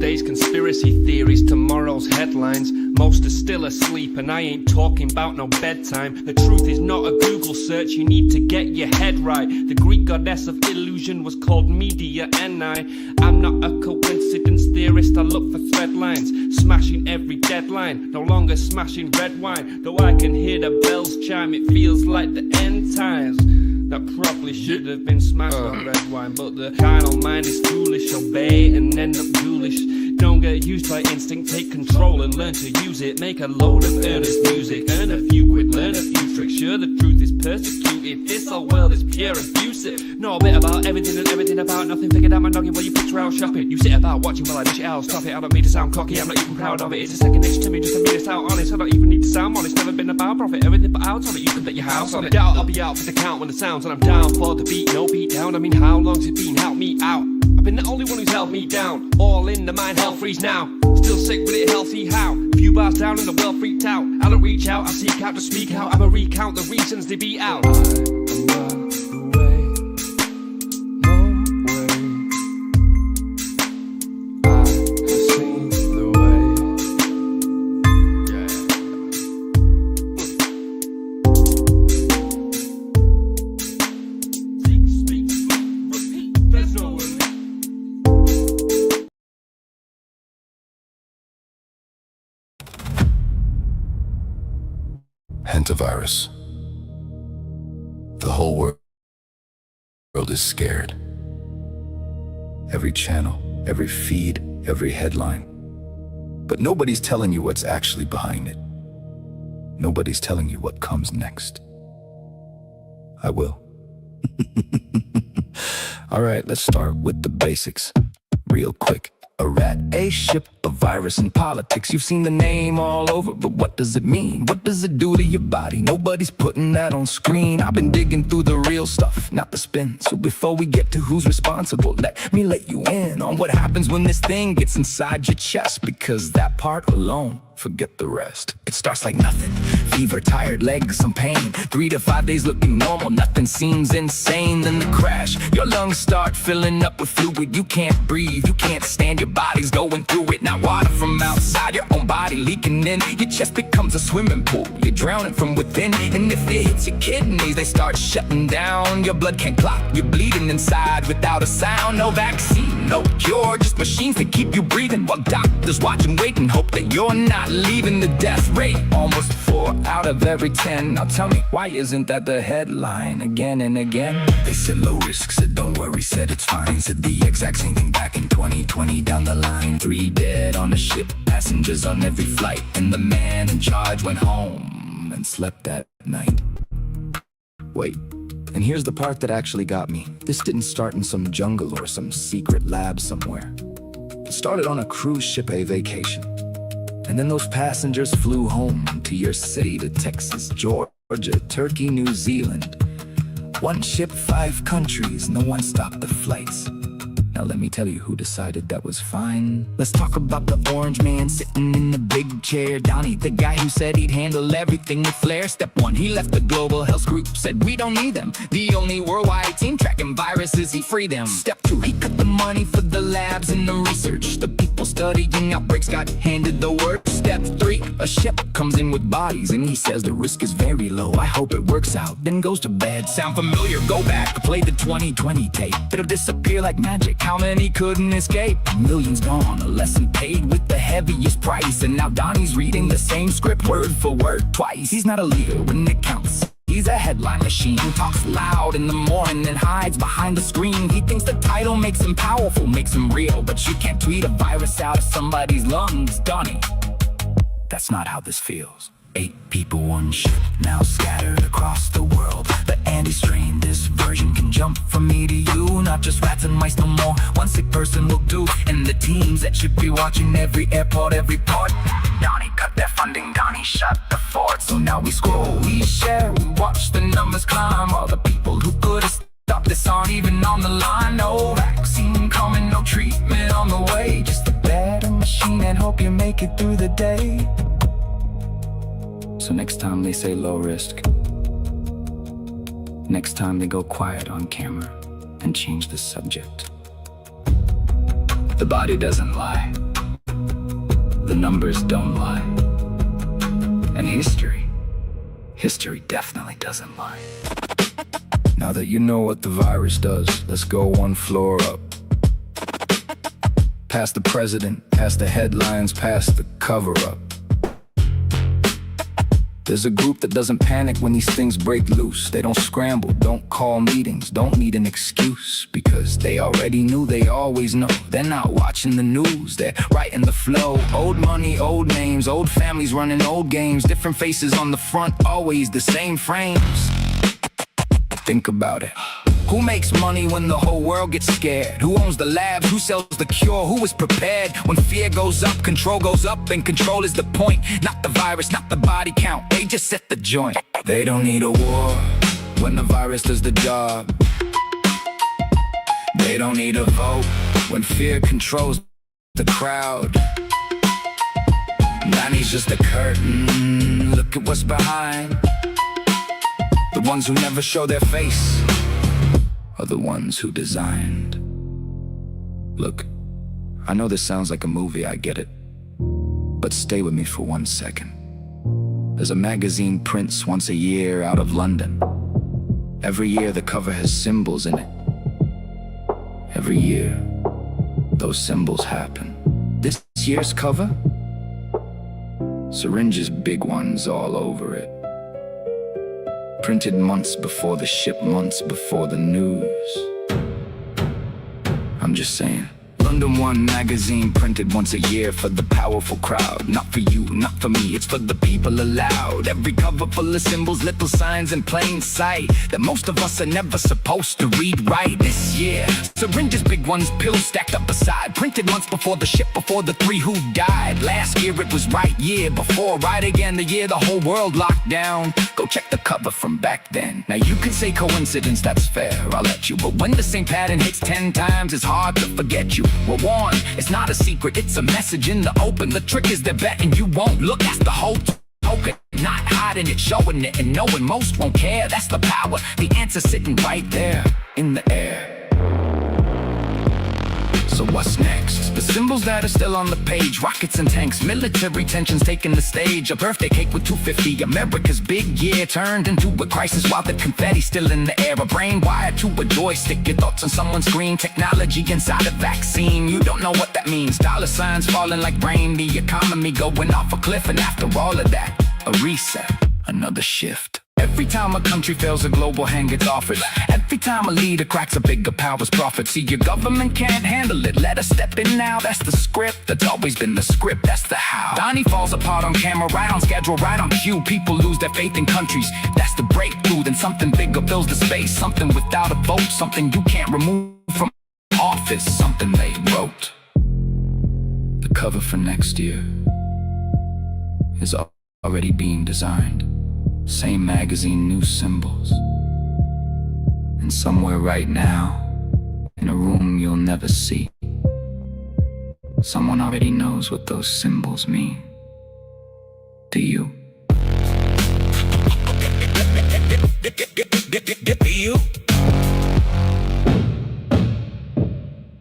Yesterday's conspiracy theories, tomorrow's headlines. Most are still asleep and I ain't talking about no bedtime. The truth is not a Google search, you need to get your head right. The Greek goddess of illusion was called Media, and I'm not a coincidence theorist, I look for thread lines. Smashing every deadline, no longer smashing red wine. Though I can hear the bells chime, it feels like the end times. That probably should have been smashed on red wine, but the carnal mind is foolish. Obey and end up ghoulish. Don't get used by instinct, take control and learn to use it. Make a load of earnest music, earn a few quid, learn a few tricks. Sure, the truth is persecuted, this whole world is pure abusive. Know a bit about everything and everything about nothing. Figured out my noggin while you picture out shopping. You sit about watching while I dish it out, stop it. I don't mean to sound cocky, I'm not even proud of it. It's a second nature to me, just to be this out honest. I don't even need to sound honest, never been about profit. Everything but out on it, you can bet your house on it. Doubt I'll be out for the count when the sounds, and I'm down for the beat, no beat down. I mean, how long's it been? Help me out. I've been the only one who's held me down. All in the mind, hell freeze now. Still sick with it, hell see how. A few bars down and the world freaked out. I don't reach out, I seek out to speak out. I'ma recount the reasons they be out. I am not the way, no way. I have seen the way. Seek, speak, repeat, there's no way. Hantavirus. The whole world is scared. Every channel, every feed, every headline. But nobody's telling you what's actually behind it. Nobody's telling you what comes next. I will. All right, let's start with the basics. Real quick. A rat, a ship, a virus, and politics. You've seen the name all over, but what does it mean? What does it do to your body? Nobody's putting that on screen. I've been digging through the real stuff, not the spin. So before we get to who's responsible, let me let you in on what happens when this thing gets inside your chest. Because that part alone, forget the rest. It starts like nothing. Fever, tired legs, some pain. 3 to 5 days looking normal, nothing seems insane. Then the crash, your lungs start filling up with fluid. You can't breathe, you can't stand, your body's going through it. Now water from outside, your own body leaking in. Your chest becomes a swimming pool, you're drowning from within. And if it hits your kidneys, they start shutting down. Your blood can't clot, you're bleeding inside without a sound. No vaccine, no cure, just machines that keep you breathing. While doctors watch and wait and hope that you're not leaving. The death rate, almost 4 out of every 10. Now tell me, why isn't that the headline again and again? They said low risk, said don't worry, said it's fine. Said the exact same thing back in 2020 down the line. 3 dead on the ship, passengers on every flight. And the man in charge went home and slept that night. Wait, and here's the part that actually got me. This didn't start in some jungle or some secret lab somewhere. It started on a cruise ship, a vacation. And then those passengers flew home to your city, to Texas, Georgia, Turkey, New Zealand. 1 ship, 5 countries, no one stopped the flights. Now let me tell you who decided that was fine. Let's talk about the orange man sitting in the big chair. Donnie, the guy who said he'd handle everything with flair. Step 1, he left the global health group, said we don't need them. The only worldwide team tracking viruses, he freed them. Step 2, he cut the money for the labs and the research. The people studying outbreaks got handed the work. Step 3, a ship comes in with bodies and he says the risk is very low, I hope it works out, then goes to bed. Sound familiar? Go back, play the 2020 tape. It'll disappear like magic. How many couldn't escape? Millions gone, a lesson paid with the heaviest price. And now Donnie's reading the same script word for word twice. He's not a leader when it counts, he's a headline machine. Talks loud in the morning and hides behind the screen. He thinks the title makes him powerful, makes him real. But you can't tweet a virus out of somebody's lungs, Donnie. That's not how this feels. 8 people, 1 ship, now scattered across the world. The anti-strain, this version can jump from me to you. Not just rats and mice no more, 1 sick person will do. And the teams that should be watching every airport, every port. Donnie cut their funding, Donnie shut the fort. So now we scroll, we share, we watch the numbers climb. All the people who could have stopped this aren't even on the line. No vaccine coming, no treatment on the way. Just a better machine and hope you make it through the day. So next time they say low risk, next time they go quiet on camera and change the subject. The body doesn't lie. The numbers don't lie. And history definitely doesn't lie. Now that you know what the virus does, let's go one floor up. Past the president, past the headlines, past the cover-up. There's a group that doesn't panic when these things break loose. They don't scramble, don't call meetings, don't need an excuse. Because they already knew, they always know. They're not watching the news, they're right in the flow. Old money, old names, old families running old games. Different faces on the front, always the same frames. Think about it. Who makes money when the whole world gets scared? Who owns the labs? Who sells the cure? Who is prepared? When fear goes up, control goes up, and control is the point. Not the virus, not the body count, they just set the joint. They don't need a war when the virus does the job. They don't need a vote when fear controls the crowd. Money's just a curtain, look at what's behind. The ones who never show their face are the ones who designed. Look, I know this sounds like a movie, I get it. But stay with me for 1 second. There's a magazine prints once a year out of London. Every year the cover has symbols in it. Every year, those symbols happen. This year's cover? Syringes, big ones all over it. Printed months before the ship, months before the news. I'm just saying. London One magazine printed once a year for the powerful crowd. Not for you, not for me, it's for the people allowed. Every cover full of symbols, little signs in plain sight that most of us are never supposed to read right. This year, syringes, big ones, pills stacked up beside. Printed months before the ship, before the 3 who died. Last year it was right, year before, right again. The year the whole world locked down. Go check the cover from back then. Now you can say coincidence, that's fair, I'll let you. But when the same pattern hits 10 times, it's hard to forget you. We're warned, it's not a secret, it's a message in the open. The trick is they're betting you won't look, that's the whole token. Not hiding it, showing it, and knowing most won't care. That's the power, the answer sitting right there in the air. So what's next? The symbols that are still on the page. Rockets and tanks, military tensions taking the stage. A birthday cake with 250, America's big year turned into a crisis while the confetti's still in the air. A brain wired to a joystick, your thoughts on someone's screen. Technology inside a vaccine, you don't know what that means. Dollar signs falling like rain, the economy going off a cliff. And after all of that, a reset, another shift. Every time a country fails, a global hand gets offered. Every time a leader cracks, a bigger power's profit. See, your government can't handle it, let us step in now. That's the script, that's always been the script, that's the how. Donnie falls apart on camera, right on schedule, right on cue. People lose their faith in countries, that's the breakthrough. Then something bigger fills the space, something without a vote. Something you can't remove from office, something they wrote. The cover for next year is already being designed. Same magazine, new symbols. And somewhere right now, in a room you'll never see, someone already knows what those symbols mean. Do you? Do you?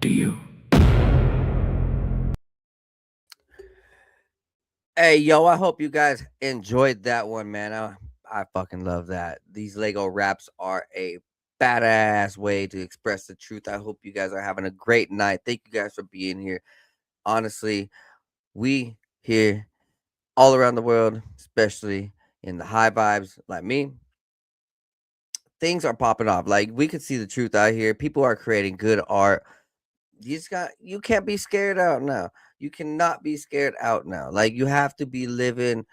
Do you? Hey, yo, I hope you guys enjoyed that one, man. I fucking love that. These Lego raps are a badass way to express the truth. I hope you guys are having a great night. Thank you guys for being here. Honestly, we here all around the world, especially in the high vibes like me, things are popping off. Like, we could see the truth out here. People are creating good art. You can't be scared out now. You cannot be scared out now. Like, you have to be living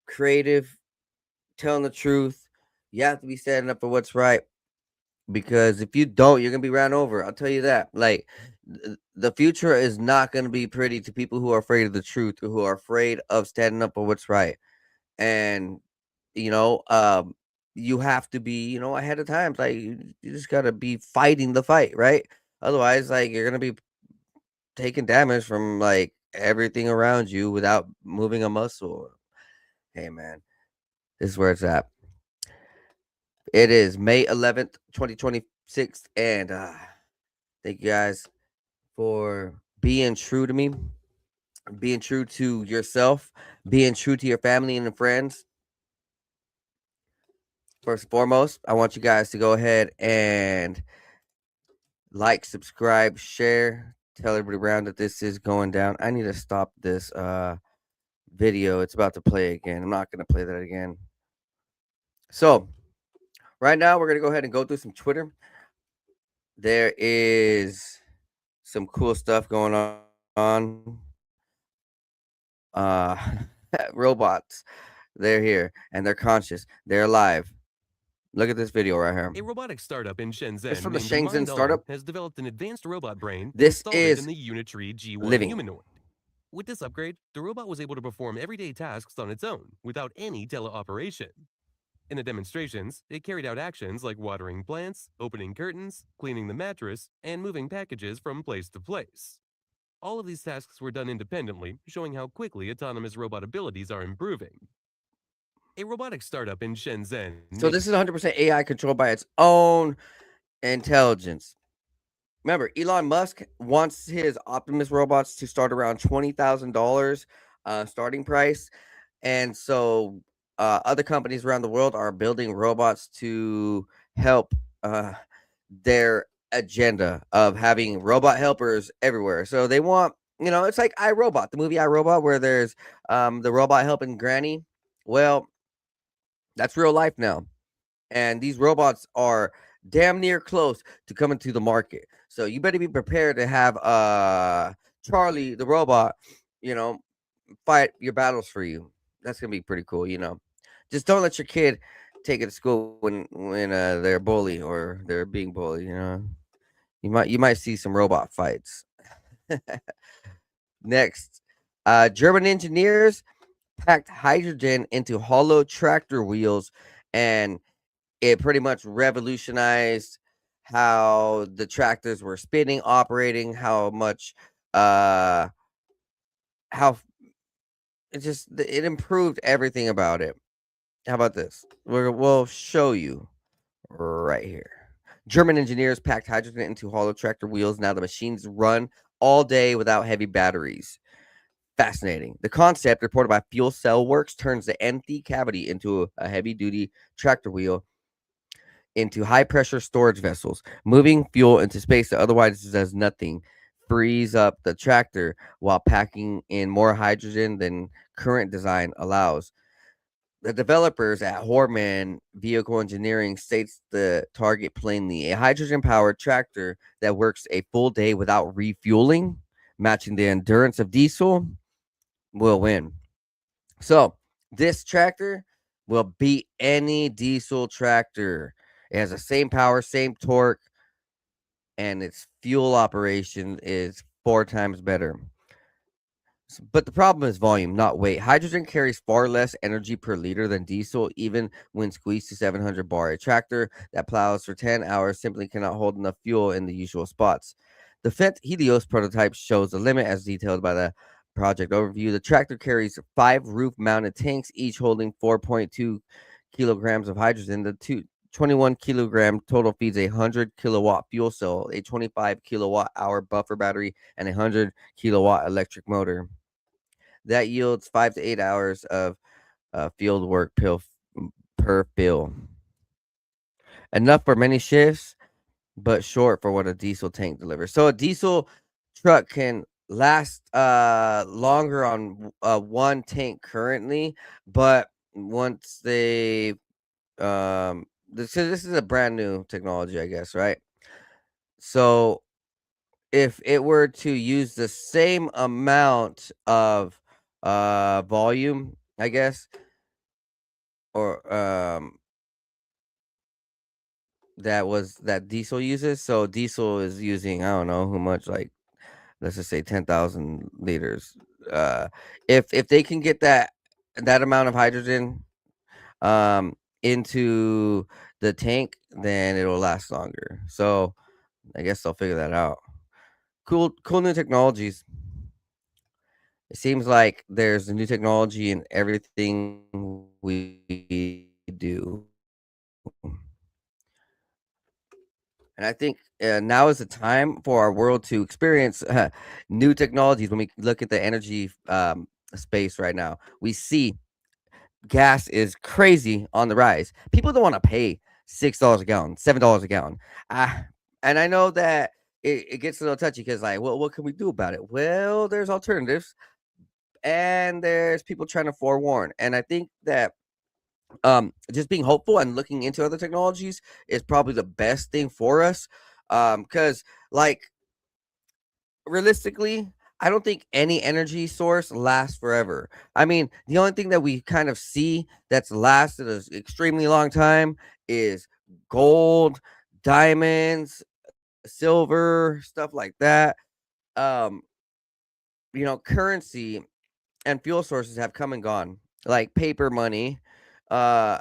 creative, telling the truth. You have to be standing up for what's right, because if you don't, you're gonna be ran over. I'll tell you that. Like, the future is not gonna be pretty to people who are afraid of the truth, or who are afraid of standing up for what's right. And you know, you have to be, ahead of time. Like, you just gotta be fighting the fight, right? Otherwise, like, you're gonna be taking damage from like everything around you without moving a muscle. Hey, man, this is where it's at. It is May 11th, 2026, and thank you guys for being true to me. being true to yourself, being true to your family and friends. First and foremost, I want you guys to go ahead and like, subscribe, share, tell everybody around that this is going down. I need to stop this video. It's about to play again. I'm not going to play that again. So, right now we're going to go ahead and go through some Twitter. There is some cool stuff going on. Robots, they're here and they're conscious. They're alive. Look at this video right here. A robotic startup in It's Shenzhen from the named Shenzhen startup. Marroni has developed an advanced robot brain and This installed it in is the Unitree G1 living. humanoid. With this upgrade, the robot was able to perform everyday tasks on its own without any teleoperation. In the demonstrations, it carried out actions like watering plants, opening curtains, cleaning the mattress, and moving packages from place to place. All of these tasks were done independently, showing how quickly autonomous robot abilities are improving. A robotic startup in Shenzhen. So this is 100% AI controlled by its own intelligence. Remember, Elon Musk wants his Optimus robots to start around $20,000 starting price. And so other companies around the world are building robots to help their agenda of having robot helpers everywhere. So they want, it's like iRobot, the movie iRobot, where there's the robot helping Granny. Well, that's real life now. And these robots are damn near close to coming to the market. So you better be prepared to have Charlie the robot, fight your battles for you. That's gonna be pretty cool. Just don't let your kid take it to school when they're bully or they're being bullied. You might see some robot fights. Next, German engineers packed hydrogen into hollow tractor wheels, and it pretty much revolutionized how the tractors were spinning, operating, how much how it improved everything about it. How about this? We'll show you right here. German engineers packed hydrogen into hollow tractor wheels. Now the machines run all day without heavy batteries. Fascinating. The concept, reported by Fuel Cell Works, turns the empty cavity into a heavy-duty tractor wheel into high-pressure storage vessels, moving fuel into space that otherwise does nothing, frees up the tractor while packing in more hydrogen than current design allows. The developers at Horman Vehicle Engineering states the target plainly: a hydrogen-powered tractor that works a full day without refueling, matching the endurance of diesel, will win. So this tractor will beat any diesel tractor. It has the same power, same torque, and its fuel operation is 4 times better. But the problem is volume, not weight. Hydrogen carries far less energy per liter than diesel, even when squeezed to 700 bar. A tractor that plows for 10 hours simply cannot hold enough fuel in the usual spots. The Fendt Helios prototype shows the limit as detailed by the project overview. The tractor carries 5 roof-mounted tanks, each holding 4.2 kilograms of hydrogen. The 21 kilogram total feeds a 100 kilowatt fuel cell, a 25 kilowatt hour buffer battery, and a 100 kilowatt electric motor. That yields 5 to 8 hours of field work per fill. Enough for many shifts, but short for what a diesel tank delivers. So a diesel truck can last longer on one tank currently, but once they this is a brand new technology, I guess, right? So if it were to use the same amount of volume, I guess, or that diesel uses. So diesel is using, I don't know how much, like, let's just say 10,000 liters. If they can get that amount of hydrogen into the tank, then it'll last longer. So I guess they'll figure that out. Cool new technologies. It seems like there's a new technology in everything we do. And I think now is the time for our world to experience new technologies. When we look at the energy space right now, we see gas is crazy on the rise. People don't want to pay $6 a gallon, $7 a gallon. Uh, and I know that it gets a little touchy because, like, well, what can we do about it? Well, there's alternatives, and there's people trying to forewarn. And I think that just being hopeful and looking into other technologies is probably the best thing for us. Because, like, realistically, I don't think any energy source lasts forever. I mean, the only thing that we kind of see that's lasted an extremely long time is gold, diamonds, silver, stuff like that. Um, currency and fuel sources have come and gone. Like paper money, uh,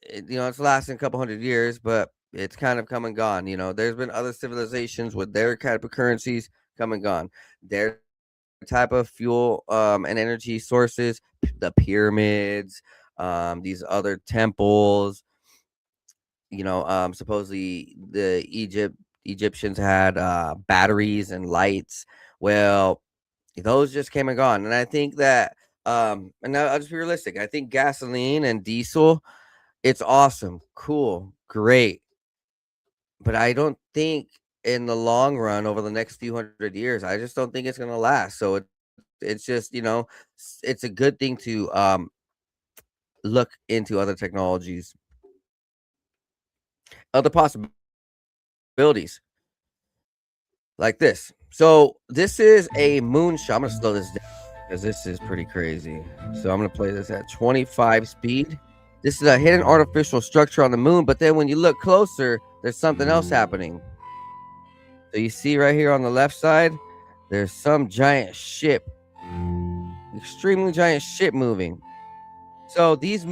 it's lasting a couple hundred years, but it's kind of come and gone. There's been other civilizations with their type of currencies come and gone. Their type of fuel and energy sources, the pyramids, these other temples. Supposedly the Egyptians had batteries and lights. Well, those just came and gone, and I think that and I'll just be realistic. I think gasoline and diesel, it's awesome, cool, great, but I don't think in the long run over the next few hundred years, I just don't think it's gonna last. So it's just it's a good thing to look into other technologies, other possibilities like this. So this is a moonshot. I'm gonna slow this down because this is pretty crazy. So I'm gonna play this at 25 speed. This is a hidden artificial structure on the moon, but then when you look closer, there's something else happening. So you see right here on the left side, there's some giant ship, extremely giant ship moving. So these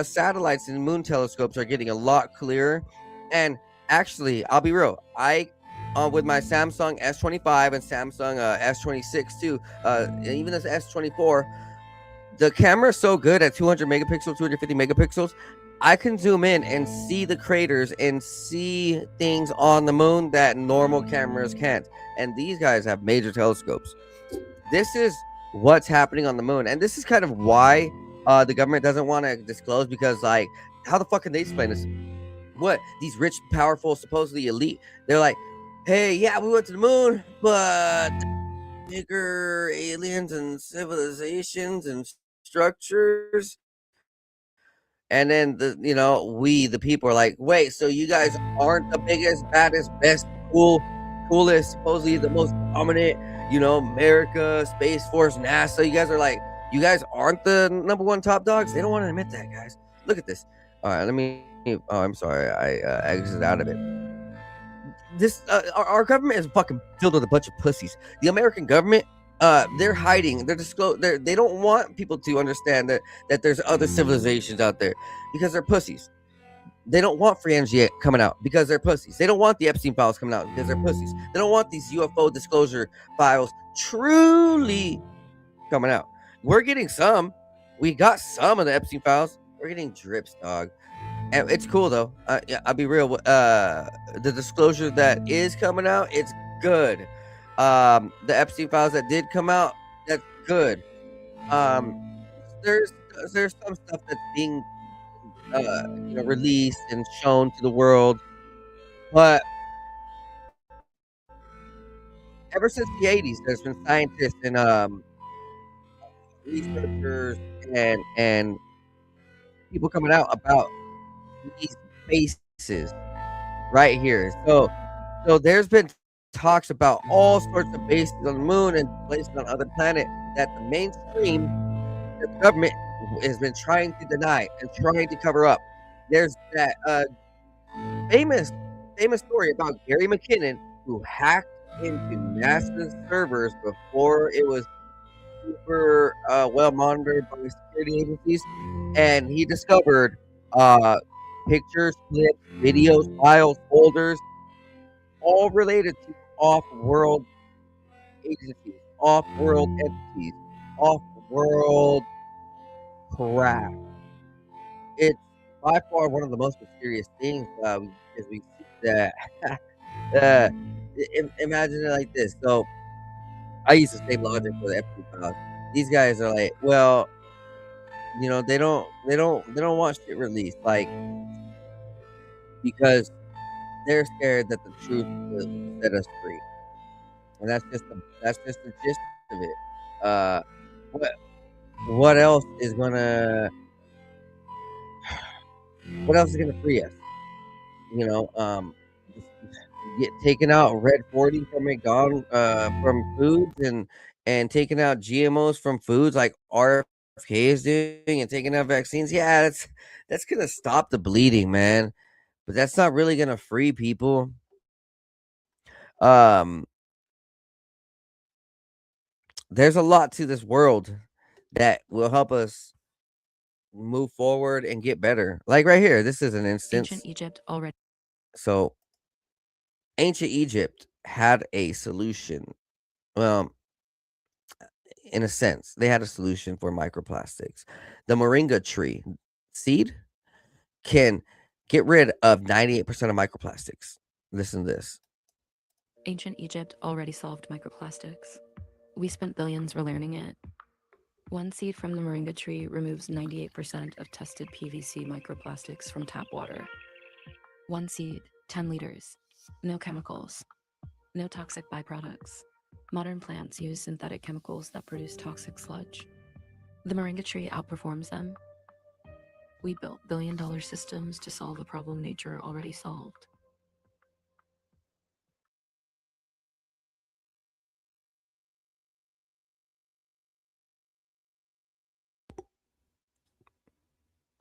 satellites and moon telescopes are getting a lot clearer. And actually, I'll be real, I with my Samsung S25 and Samsung S26 too, and even this S24, the camera is so good at 200 megapixels, 250 megapixels. I can zoom in and see the craters and see things on the moon that normal cameras can't. And these guys have major telescopes. This is what's happening on the moon, and this is kind of why the government doesn't want to disclose, because, like, how the fuck can they explain this? What, these rich, powerful, supposedly elite, they're like, hey, yeah, we went to the moon, but bigger aliens and civilizations and structures. And then we the people are like, wait, so you guys aren't the biggest, baddest, best, coolest, supposedly the most dominant, America, Space Force, NASA. You guys are like, you guys aren't the number one top dogs. They don't want to admit that, guys. Look at this. All right, let me. Oh, I'm sorry, I exited out of it. This our government is fucking filled with a bunch of pussies. The American government, they're hiding. They don't want people to understand that there's other civilizations out there because they're pussies. They don't want free energy coming out because they're pussies. They don't want the Epstein files coming out because they're pussies. They don't want these UFO disclosure files truly coming out. We're getting some. We got some of the Epstein files. We're getting drips, dog. And it's cool though. Yeah, I'll be real. The disclosure that is coming out, it's good. The Epstein files that did come out, that's good. There's some stuff that's being released and shown to the world, but ever since the 80s, there's been scientists and researchers and people coming out about these bases right here. So there's been talks about all sorts of bases on the moon and places on other planets that the mainstream, the government, has been trying to deny and trying to cover up. There's that famous story about Gary McKinnon, who hacked into NASA's servers before it was super well monitored by security agencies, and he discovered pictures, clips, videos, files, folders, all related to off-world agencies, off-world entities, off-world craft. It's by far one of the most mysterious things, because we see that uh, imagine it like this. So I use the same logic for the FP files. These guys are like, well, they don't want shit released, like because they're scared that the truth will set us free, and that's just the gist of it. Uh, what what else is gonna what else is gonna free us? You know, get taking out red 40 from McDonald's from foods and taking out GMOs from foods like RFK is doing and taking out vaccines. Yeah, that's gonna stop the bleeding, man. But that's not really gonna free people. Um, there's a lot to this world that will help us move forward and get better. Like right here, this is an instance. Ancient Egypt already. So ancient Egypt had a solution. Well, in a sense, they had a solution for microplastics. The moringa tree seed can get rid of 98% of microplastics. Listen to this. Ancient Egypt already solved microplastics. We spent billions relearning it. One seed from the moringa tree removes 98% of tested PVC microplastics from tap water. One seed, 10 liters. No chemicals. No toxic byproducts. Modern plants use synthetic chemicals that produce toxic sludge. The moringa tree outperforms them. We built billion-dollar systems to solve a problem nature already solved.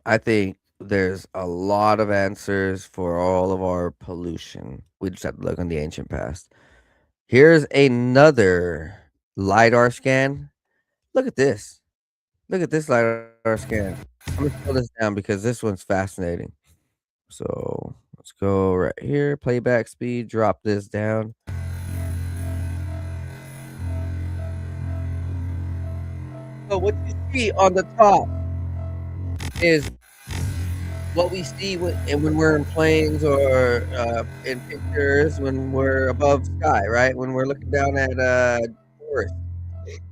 I think there's a lot of answers for all of our pollution. We just have to look on the ancient past. Here's another LiDAR scan. Look at this. Look at this LiDAR scan. I'm gonna slow this down because this one's fascinating. So let's go right here. Playback speed. Drop this down. So what you see on the top is what we see when we're in planes or in pictures when we're above sky, right? When we're looking down at forest,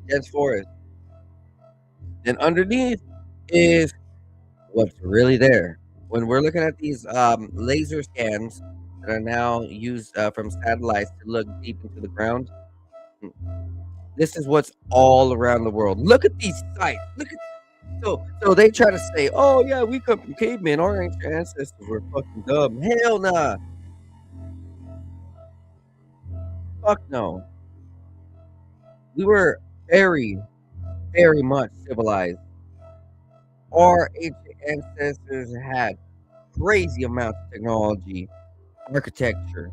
dense forest, and underneath is what's really there. When we're looking at these laser scans that are now used from satellites to look deep into the ground, this is what's all around the world. Look at these sites. Look at so they try to say, "Oh yeah, we come from cavemen. Our ancient ancestors were fucking dumb." Hell nah, fuck no. We were very, very much civilized. Our ancient ancestors had crazy amounts of technology, architecture,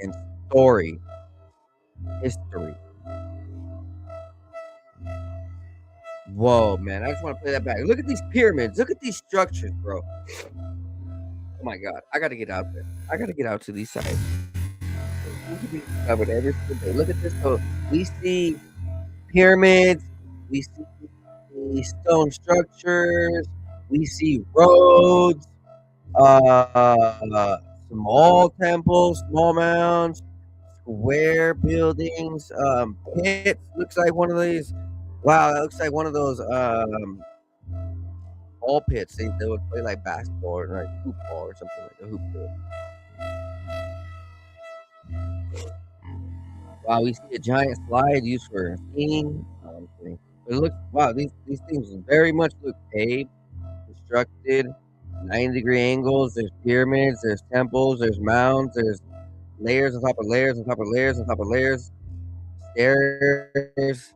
and story, history. Whoa, man! I just want to play that back. Look at these pyramids. Look at these structures, bro. Oh my god, I gotta get out there. I gotta get out to these sites. We could be covered every single day. Look at this. So we see pyramids, we see stone structures, we see roads, small temples, small mounds, square buildings, pits. Looks like one of these. Wow, that looks like one of those ball pits. They would play like basketball or like hoop ball or something like a hoop pit. Wow, we see a giant slide used for skiing. It looks wow. These things very much look paved, constructed, 90-degree angles. There's pyramids. There's temples. There's mounds. There's layers on top of layers on top of layers on top of layers. Stairs,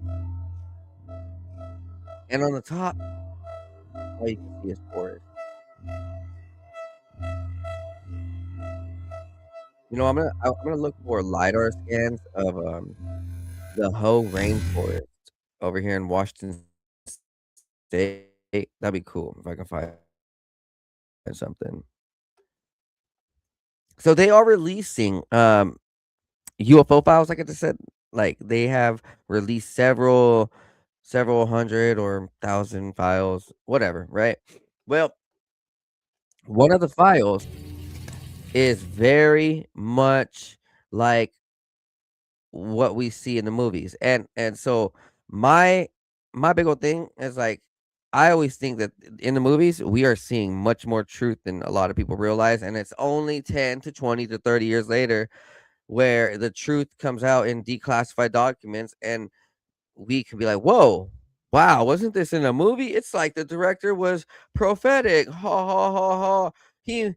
and on the top, all you can see is forest. I'm gonna look for LiDAR scans of the whole rainforest over here in Washington State. That'd be cool if I can find something. So they are releasing UFO files, like I just said. Like they have released several hundred or thousand files, whatever, right? Well, one of the files is very much like what we see in the movies. And so my my big old thing is like I always think that in the movies we are seeing much more truth than a lot of people realize, and it's only 10 to 20 to 30 years later where the truth comes out in declassified documents, and we can be like, "Whoa, wow, wasn't this in a movie?" It's like the director was prophetic. Ha ha ha ha. He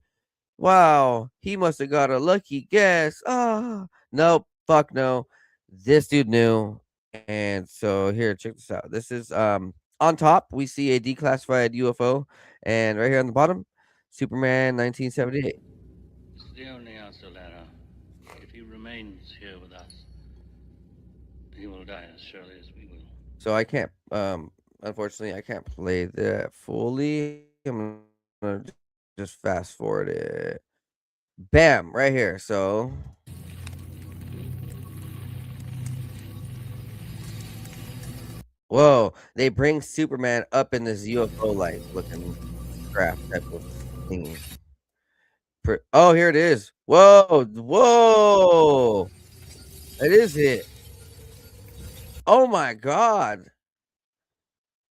Wow, he must have got a lucky guess. Ah, nope, fuck no. This dude knew. And so here, check this out. This is on top, we see a declassified UFO, and right here on the bottom, Superman 1978. It's the only answer, Lara. If he remains here with us, he will die as surely as we will. So I can't unfortunately I can't play that fully. I'm gonna just fast forward it. Bam, right here. So whoa, they bring Superman up in this UFO-like looking craft type of thingy. Oh, here it is. Whoa, whoa! It is it. Oh my god.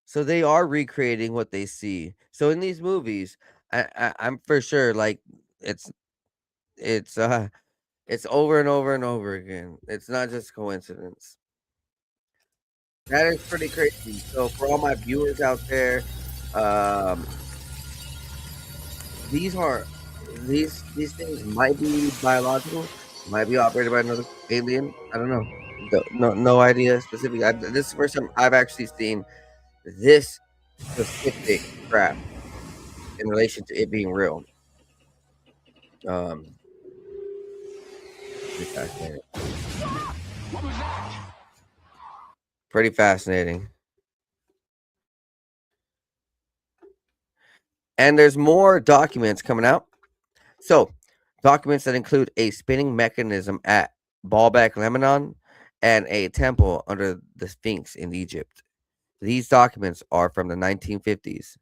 So they are recreating what they see. So in these movies, I'm for sure like it's it's uh it's over and over and over again. It's not just coincidence. That is pretty crazy. So for all my viewers out there, um these are these things might be biological, might be operated by another alien. I don't know. No idea specific. This is the first time I've actually seen this specific craft in relation to it being real. Um, pretty fascinating. Pretty fascinating. And there's more documents coming out. So, documents that include a spinning mechanism at Baalbek, Lebanon, and a temple under the Sphinx in Egypt. These documents are from the 1950s.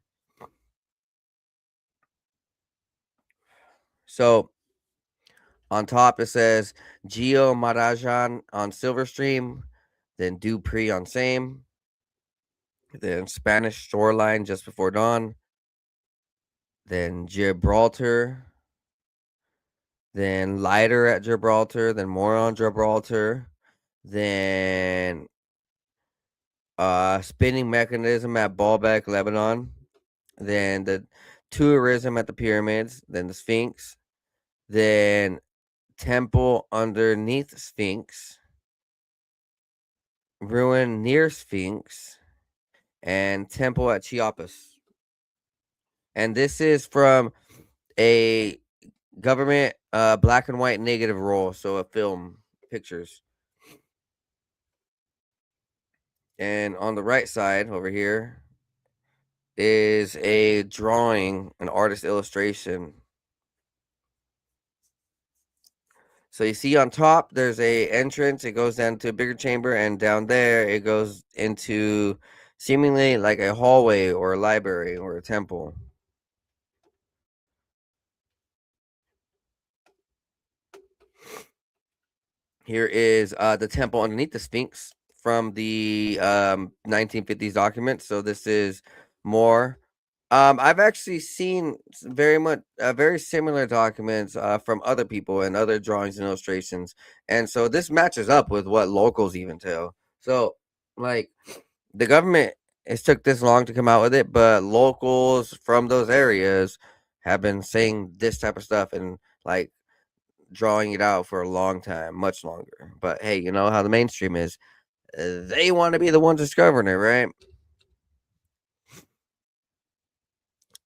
So, on top it says Geo Marajan on Silverstream, then Dupree on Same, then Spanish shoreline just before dawn, then Gibraltar, then lighter at Gibraltar, then more on Gibraltar, then spinning mechanism at Baalbek, Lebanon, then the tourism at the pyramids, then the Sphinx, then temple underneath Sphinx, ruin near Sphinx, and temple at Chiapas. And this is from a government black and white negative roll, so a film pictures. And on the right side over here is a drawing, an artist illustration. So you see on top there's a entrance, it goes down to a bigger chamber, and down there it goes into seemingly like a hallway or a library or a temple. Here is the temple underneath the Sphinx from the 1950s documents. So this is more. I've actually seen very similar documents from other people and other drawings and illustrations, and so this matches up with what locals even tell. So, like, the government has took this long to come out with it, but locals from those areas have been saying this type of stuff and like drawing it out for a long time, much longer. But hey, you know how the mainstream is. They want to be the ones discovering it, right?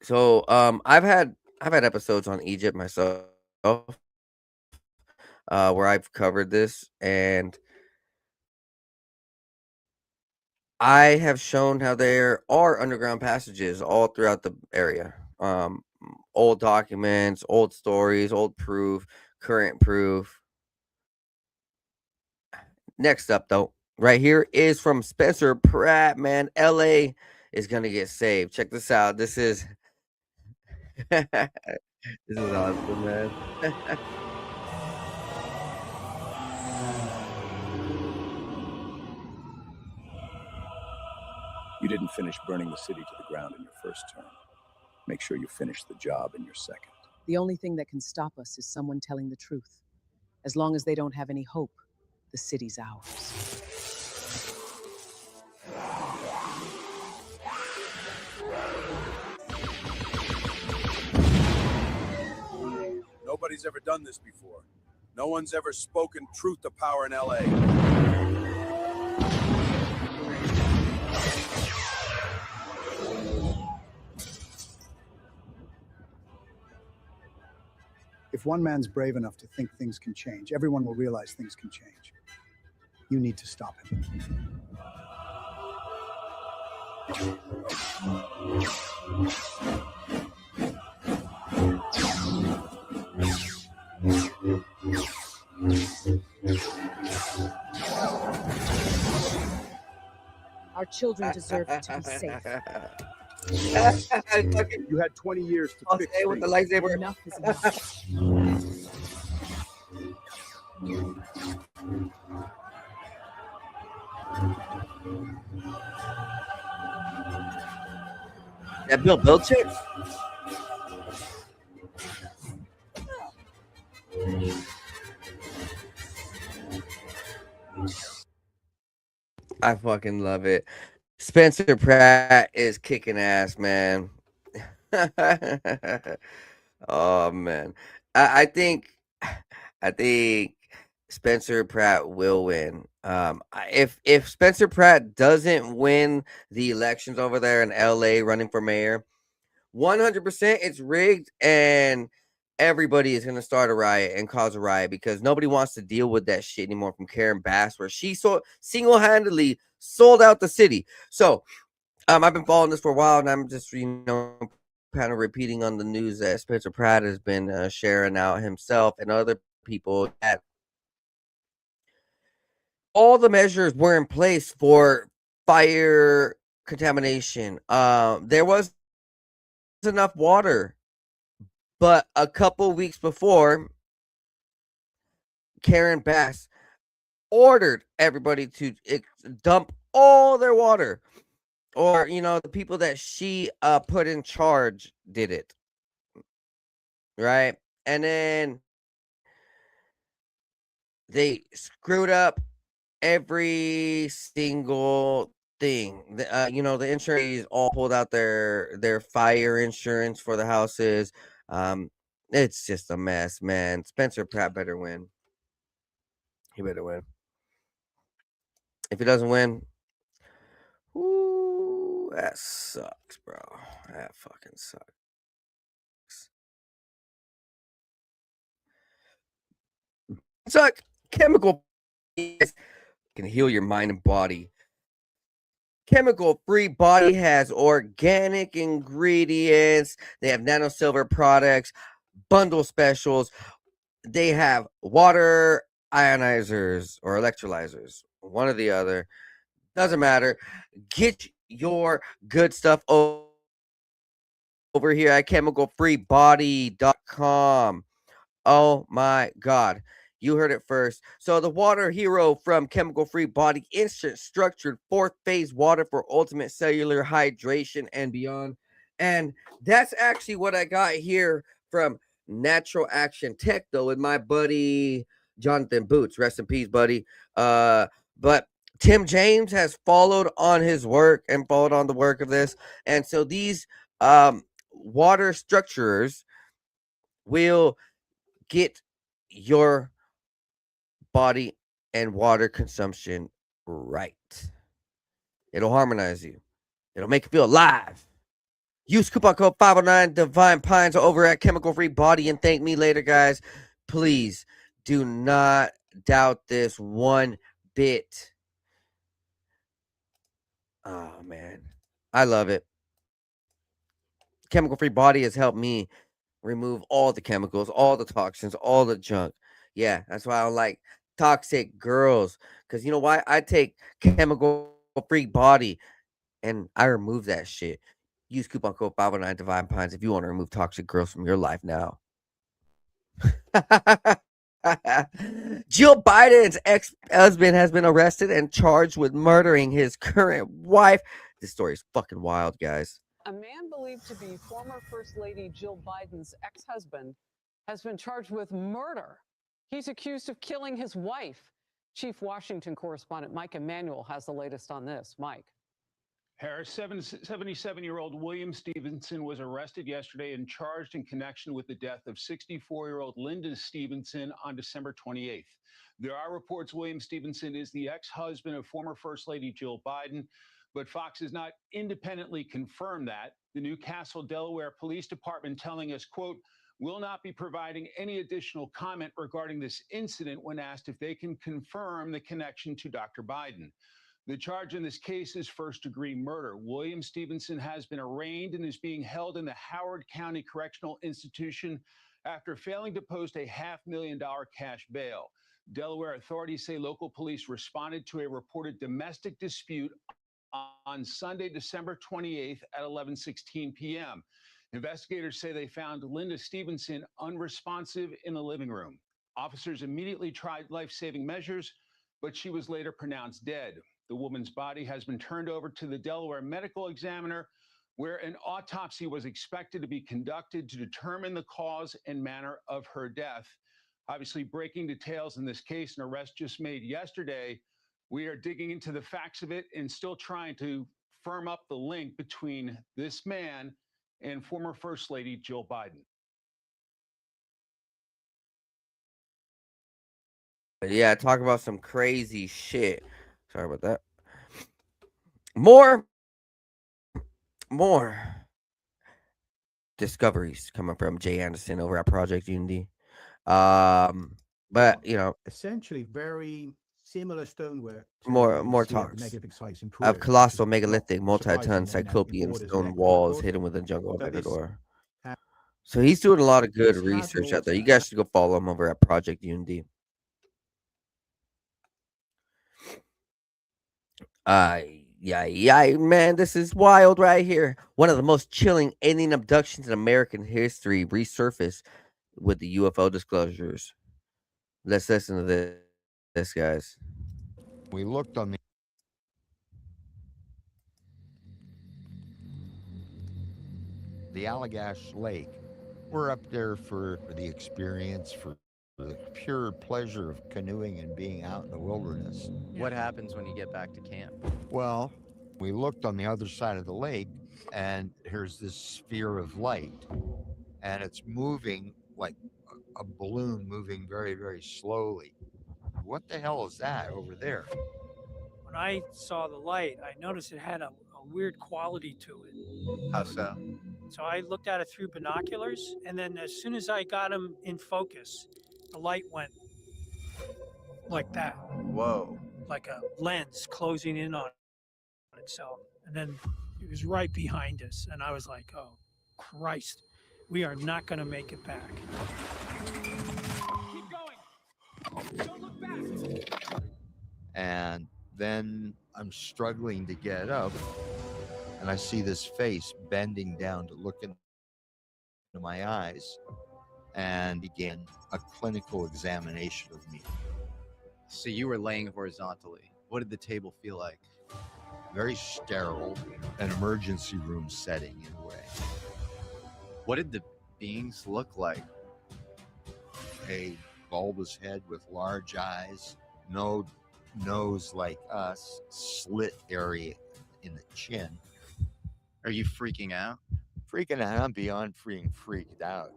So I've had episodes on Egypt myself, where I've covered this, and I have shown how there are underground passages all throughout the area. Old documents, old stories, old proof, current proof. Next up, though, right here is from Spencer Pratt. Man, LA is gonna get saved. Check this out. This is this is awesome, man. You didn't finish burning the city to the ground in your first term. Make sure you finish the job in your second. The only thing that can stop us is someone telling the truth. As long as they don't have any hope, the city's ours. Nobody's ever done this before. No one's ever spoken truth to power in LA. If one man's brave enough to think things can change, everyone will realize things can change. You need to stop him. Our children deserve to be safe. You had 20 years to fix Stay with the things. lightsaber. Enough is enough. That Bill Belichick? I fucking love it. Spencer Pratt is kicking ass, man. Oh man. I think Spencer Pratt will win. If Spencer Pratt doesn't win the elections over there in LA running for mayor, 100% it's rigged and everybody is going to start a riot and cause a riot because nobody wants to deal with that shit anymore from Karen Bass, where she single-handedly sold out the city. So I've been following this for a while, and I'm just kind of repeating on the news that Spencer Pratt has been sharing out himself and other people that all the measures were in place for fire contamination. There was enough water, but a couple weeks before, Karen Bass ordered everybody to dump all their water, or the people that she put in charge did it, right? And then they screwed up every single thing. The insurance all pulled out their fire insurance for the houses. It's just a mess, man. Spencer Pratt better win. He better win. If he doesn't win, ooh, that sucks, bro. That fucking sucks. Suck. Chemical can heal your mind and body. Chemical-free body has organic ingredients. They have nano silver products, bundle specials. They have water ionizers or electrolyzers, one or the other. Doesn't matter. Get your good stuff over here at chemicalfreebody.com. Oh my God. You heard it first. So the Water Hero from Chemical Free Body, instant structured 4th-phase water for ultimate cellular hydration and beyond. And that's actually what I got here from Natural Action Tech, though, with my buddy Jonathan Boots. Rest in peace, buddy. But Tim James has followed on his work and followed on the work of this. And so these water structurers will get your body and water consumption right. It'll harmonize you. It'll make you feel alive. Use coupon code 509 Divine Pines over at Chemical Free Body and thank me later, guys. Please do not doubt this one bit. Oh man, I love it. Chemical Free Body has helped me remove all the chemicals, all the toxins, all the junk. Yeah, that's why I don't like toxic girls, because you know why? I take Chemical Free Body and I remove that shit. Use coupon code 509 Divine Pines if you want to remove toxic girls from your life now. Jill Biden's ex-husband has been arrested and charged with murdering his current wife. This story is fucking wild, guys. A man believed to be former First Lady Jill Biden's ex-husband has been charged with murder. He's accused of killing his wife. Chief Washington correspondent Mike Emanuel has the latest on this. Mike. Harris, 77-year-old William Stevenson was arrested yesterday and charged in connection with the death of 64-year-old Linda Stevenson on December 28th. There are reports William Stevenson is the ex-husband of former First Lady Jill Biden, but Fox has not independently confirmed that. The Newcastle, Delaware Police Department telling us, quote, will not be providing any additional comment regarding this incident when asked if they can confirm the connection to Dr. Biden. The charge in this case is first-degree murder. William Stevenson has been arraigned and is being held in the Howard County Correctional Institution after failing to post a $500,000 cash bail. Delaware authorities say local police responded to a reported domestic dispute on Sunday, December 28th at 11:16 p.m. Investigators say they found Linda Stevenson unresponsive in the living room. Officers immediately tried life-saving measures, but she was later pronounced dead. The woman's body has been turned over to the Delaware Medical Examiner, where an autopsy was expected to be conducted to determine the cause and manner of her death. Obviously, breaking details in this case, an arrest just made yesterday. We are digging into the facts of it and still trying to firm up the link between this man and former First Lady Jill Biden. Yeah, talk about some crazy shit. Sorry about that. More discoveries coming from Jay Anderson over at Project Unity. But you know, essentially very similar stonework. more talks of colossal megalithic multi-ton cyclopean stone walls hidden within jungle of Ecuador. So he's doing a lot of good research out there. You guys should go follow him over at Project Unity. Yeah, man, this is wild right here. One of the most chilling alien abductions in American history resurfaced with the UFO disclosures. Let's listen to this, guys. We looked on the Allagash Lake. We're up there for the experience, for the pure pleasure of canoeing and being out in the wilderness. What happens when you get back to camp? Well, we looked on the other side of the lake, and here's this sphere of light, and it's moving like a balloon moving very, very slowly. What the hell is that over there? When I saw the light, I noticed it had a weird quality to it. How so? So I looked at it through binoculars, and then as soon as I got them in focus, the light went like that. Whoa. Like a lens closing in on itself. And then it was right behind us, and I was like, oh, Christ, we are not going to make it back. Keep going. Don't look back. And then I'm struggling to get up, and I see this face bending down to look into my eyes and began a clinical examination of me. So you were laying horizontally. What did the table feel like? Very sterile, an emergency room setting in a way. What did the beings look like? A bulbous head with large eyes, no nose like us, slit area in the chin. Are you freaking out? Freaking out. I'm beyond freaking freaked out.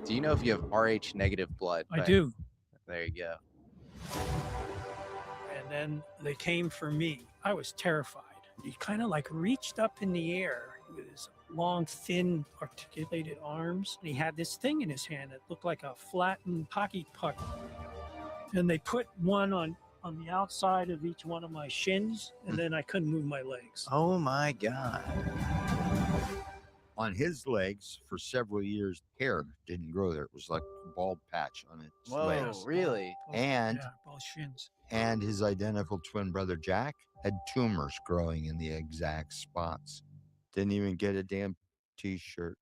Do you know if you have Rh negative blood? I do. There you go. And then they came for me. I was terrified. He kind of like reached up in the air with his long, thin, articulated arms. And he had this thing in his hand that looked like a flattened hockey puck. And they put one on the outside of each one of my shins, and then I couldn't move my legs. Oh my God. On his legs, for several years, hair didn't grow there. It was like a bald patch on its legs. Whoa, really? And yeah, both shins. And his identical twin brother Jack had tumors growing in the exact spots. Didn't even get a damn t-shirt.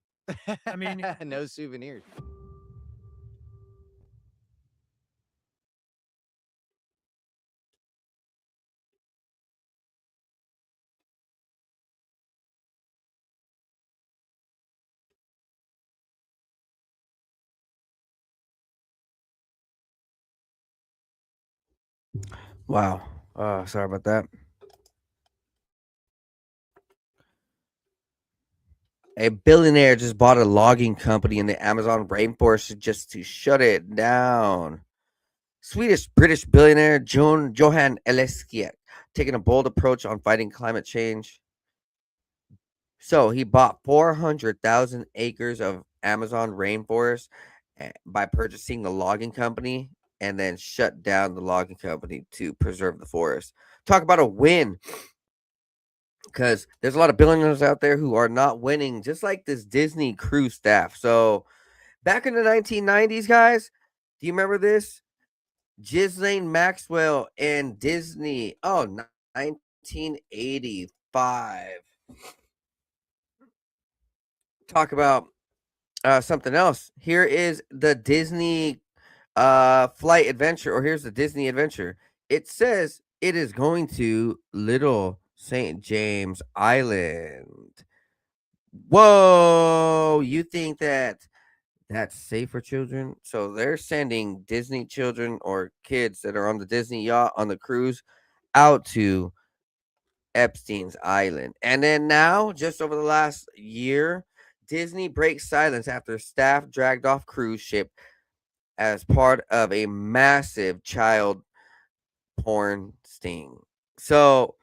I mean, no souvenirs. Wow. Sorry about that. A billionaire just bought a logging company in the Amazon rainforest just to shut it down. Swedish British billionaire Johan Eleskiak taking a bold approach on fighting climate change. So he bought 400,000 acres of Amazon rainforest by purchasing a logging company and then shut down the logging company to preserve the forest. Talk about a win, because there's a lot of billionaires out there who are not winning, just like this Disney crew staff. So back in the 1990s, guys, do you remember this? Ghislaine Maxwell and Disney. Oh, 1985. Talk about something else. Here is the Disney flight adventure, or here's the Disney adventure. It says it is going to Little St. James Island. Whoa, you think that's safe for children? So they're sending Disney children or kids that are on the Disney yacht on the cruise out to Epstein's Island. And then now, just over the last year, Disney breaks silence after staff dragged off cruise ship as part of a massive child porn sting. So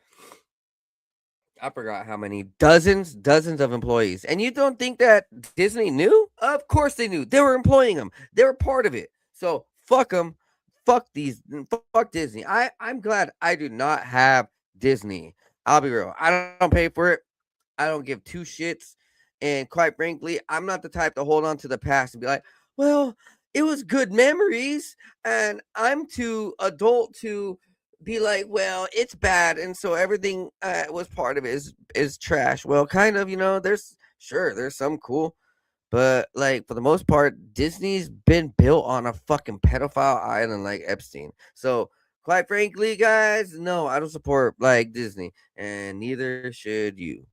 I forgot how many dozens of employees. And you don't think that Disney knew? Of course they knew. They were employing them. They were part of it. So fuck them. Fuck Disney. I'm glad I do not have Disney. I'll be real. I don't pay for it. I don't give two shits. And quite frankly, I'm not the type to hold on to the past and be like, well, it was good memories. And I'm too adult to be like, well, it's bad. And so everything was part of it is trash. Well, kind of, there's some cool. But like for the most part, Disney's been built on a fucking pedophile island like Epstein. So quite frankly, guys, no, I don't support like Disney, and neither should you.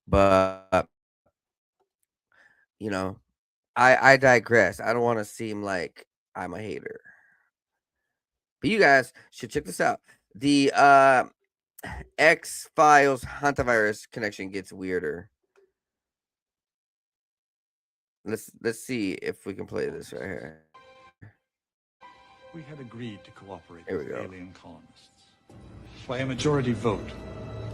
But you know, I digress. I don't want to seem like I'm a hater. But you guys should check this out. The X-Files hantavirus connection gets weirder. Let's see if we can play this right here. We had agreed to cooperate Here we with go. alien colonists. By a majority vote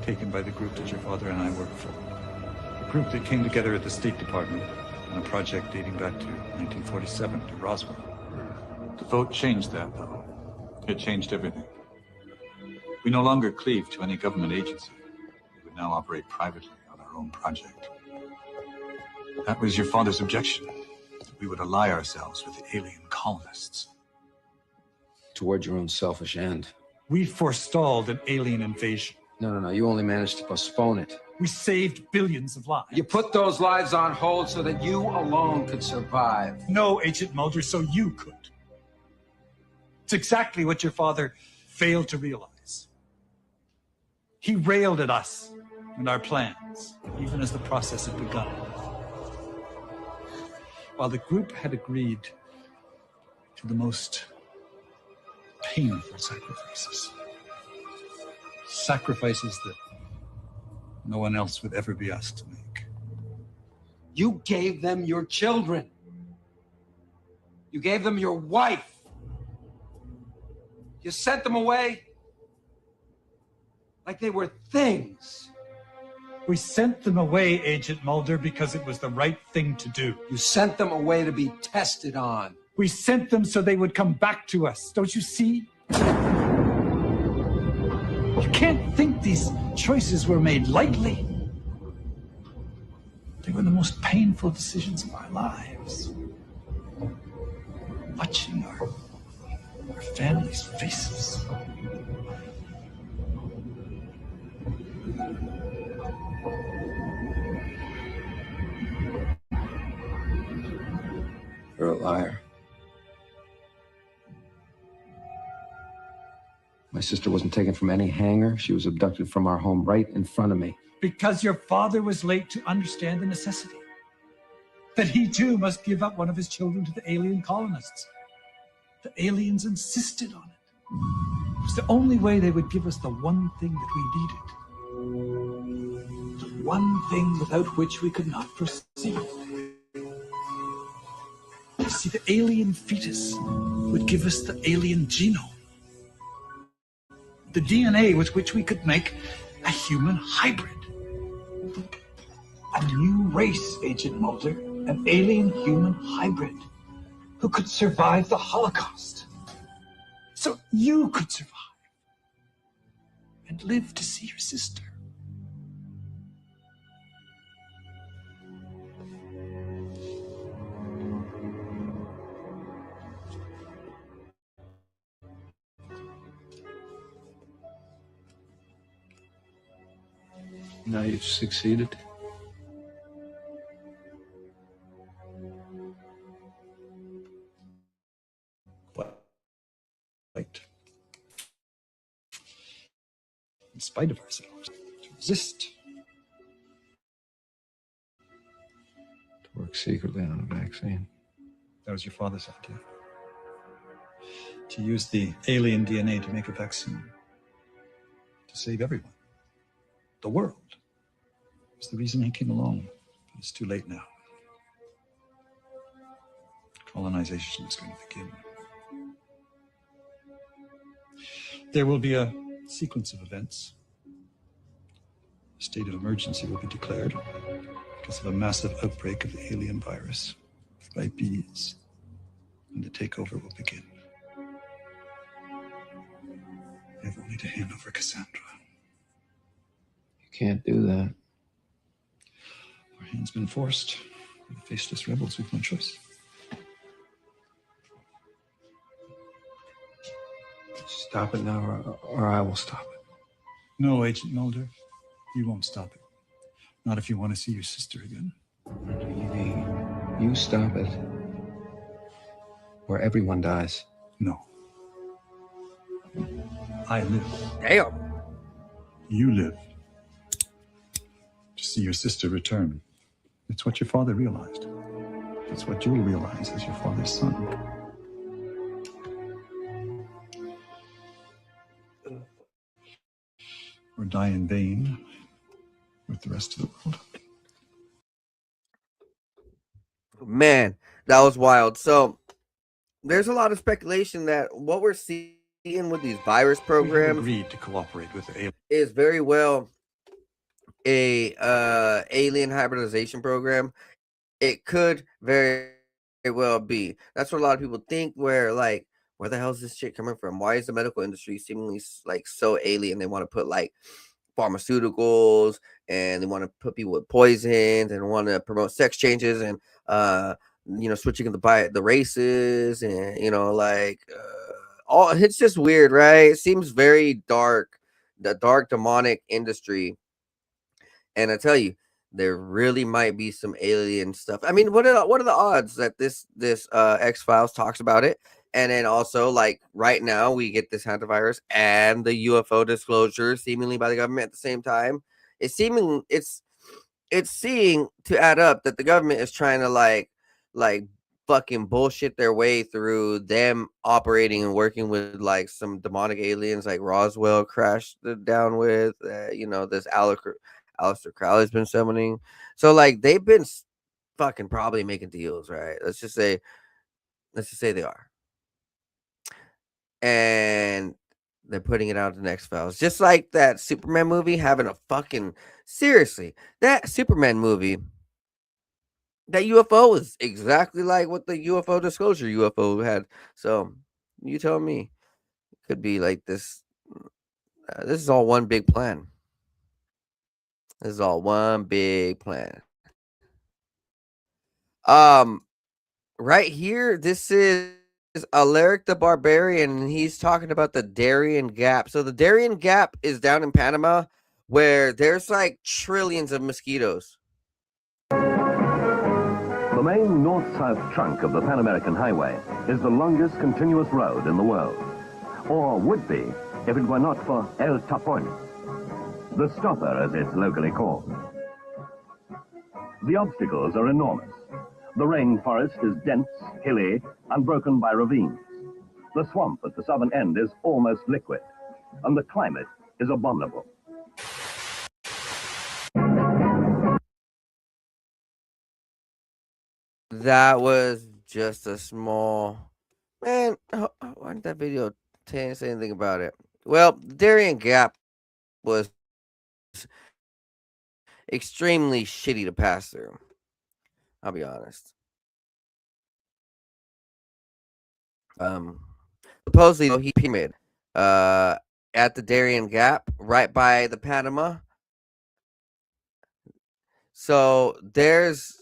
taken by the group that your father and I work for. A group that came together at the State Department on a project dating back to 1947 to Roswell. The vote changed that, though. It changed everything. We no longer cleave to any government agency. We would now operate privately on our own project. That was your father's objection. We would ally ourselves with the alien colonists. Toward your own selfish end. We forestalled an alien invasion. No. You only managed to postpone it. We saved billions of lives. You put those lives on hold so that you alone could survive. No, Agent Mulder, so you could. It's exactly what your father failed to realize. He railed at us and our plans, even as the process had begun. While the group had agreed to the most painful sacrifices. Sacrifices that no one else would ever be asked to make. You gave them your children. You gave them your wife. You sent them away like they were things. We sent them away, Agent Mulder, because it was the right thing to do. You sent them away to be tested on. We sent them so they would come back to us. Don't you see? You can't think these choices were made lightly. They were the most painful decisions of our lives. Watching our families' faces. You're a liar. My sister wasn't taken from any hangar. She was abducted from our home right in front of me. Because your father was late to understand the necessity. That he too must give up one of his children to the alien colonists. The aliens insisted on it. was the only way they would give us the one thing that we needed. The one thing without which we could not proceed. You see, the alien fetus would give us the alien genome. The DNA with which we could make a human hybrid. A new race, Agent Mulder. An alien human hybrid who could survive the Holocaust. So you could survive and live to see your sister. Now you've succeeded. Right. In spite of ourselves, to resist. To work secretly on a vaccine. That was your father's idea. To use the alien DNA to make a vaccine. To save everyone. The world. It was the reason he came along. But it's too late now. Colonization is going to begin. There will be a sequence of events. A state of emergency will be declared because of a massive outbreak of the alien virus by bees, and the takeover will begin. You have only to hand over Cassandra. You can't do that. Our hand's been forced. We're the faceless rebels with no choice. Stop it now, or I will stop it. No, Agent Mulder, you won't stop it. Not if you want to see your sister again. You stop it, or everyone dies. No. I live. Damn. You live. To see your sister return. It's what your father realized. It's what you'll realize as your father's son. Or die in vain with the rest of the world. Man, that was wild. So there's a lot of speculation that what we're seeing with these virus programs agreed to cooperate with the alien is very well a alien hybridization program. It could very well be. That's what a lot of people think, where like, where the hell is this shit coming from? Why is the medical industry seemingly like so alien? They want to put like pharmaceuticals, and they want to put people with poisons, and want to promote sex changes, and switching the races, and all. It's just weird, right? It seems very dark, the dark demonic industry. And I tell you, there really might be some alien stuff. I mean, what are the odds that this X-Files talks about it? And then also, like, right now we get this hantavirus and the UFO disclosure seemingly by the government at the same time. It's seeming it's seeing to add up that the government is trying to like fucking bullshit their way through them operating and working with like some demonic aliens like Roswell crashed down with, this Aleister Crowley's been summoning. So like they've been fucking probably making deals, right? Let's just say they are. And they're putting it out in the X-Files. Just like that Superman movie having a fucking... Seriously, that Superman movie, that UFO is exactly like what the UFO disclosure UFO had. So, you tell me. It could be like this. This is all one big plan. This is all one big plan. Right here, this is Alaric the Barbarian, and he's talking about the Darien Gap. So the Darien Gap is down in Panama, where there's like trillions of mosquitoes. The main north-south trunk of the Pan American Highway is the longest continuous road in the world, or would be if it were not for El Tapón, the stopper as it's locally called. The obstacles are enormous. The rainforest is dense, hilly, and broken by ravines. The swamp at the southern end is almost liquid, and the climate is abominable. That was just a small man. Why didn't that video say anything about it? Well, Darien Gap was extremely shitty to pass through. I'll be honest. Supposedly he pyramid at the Darien Gap, right by the Panama. So there's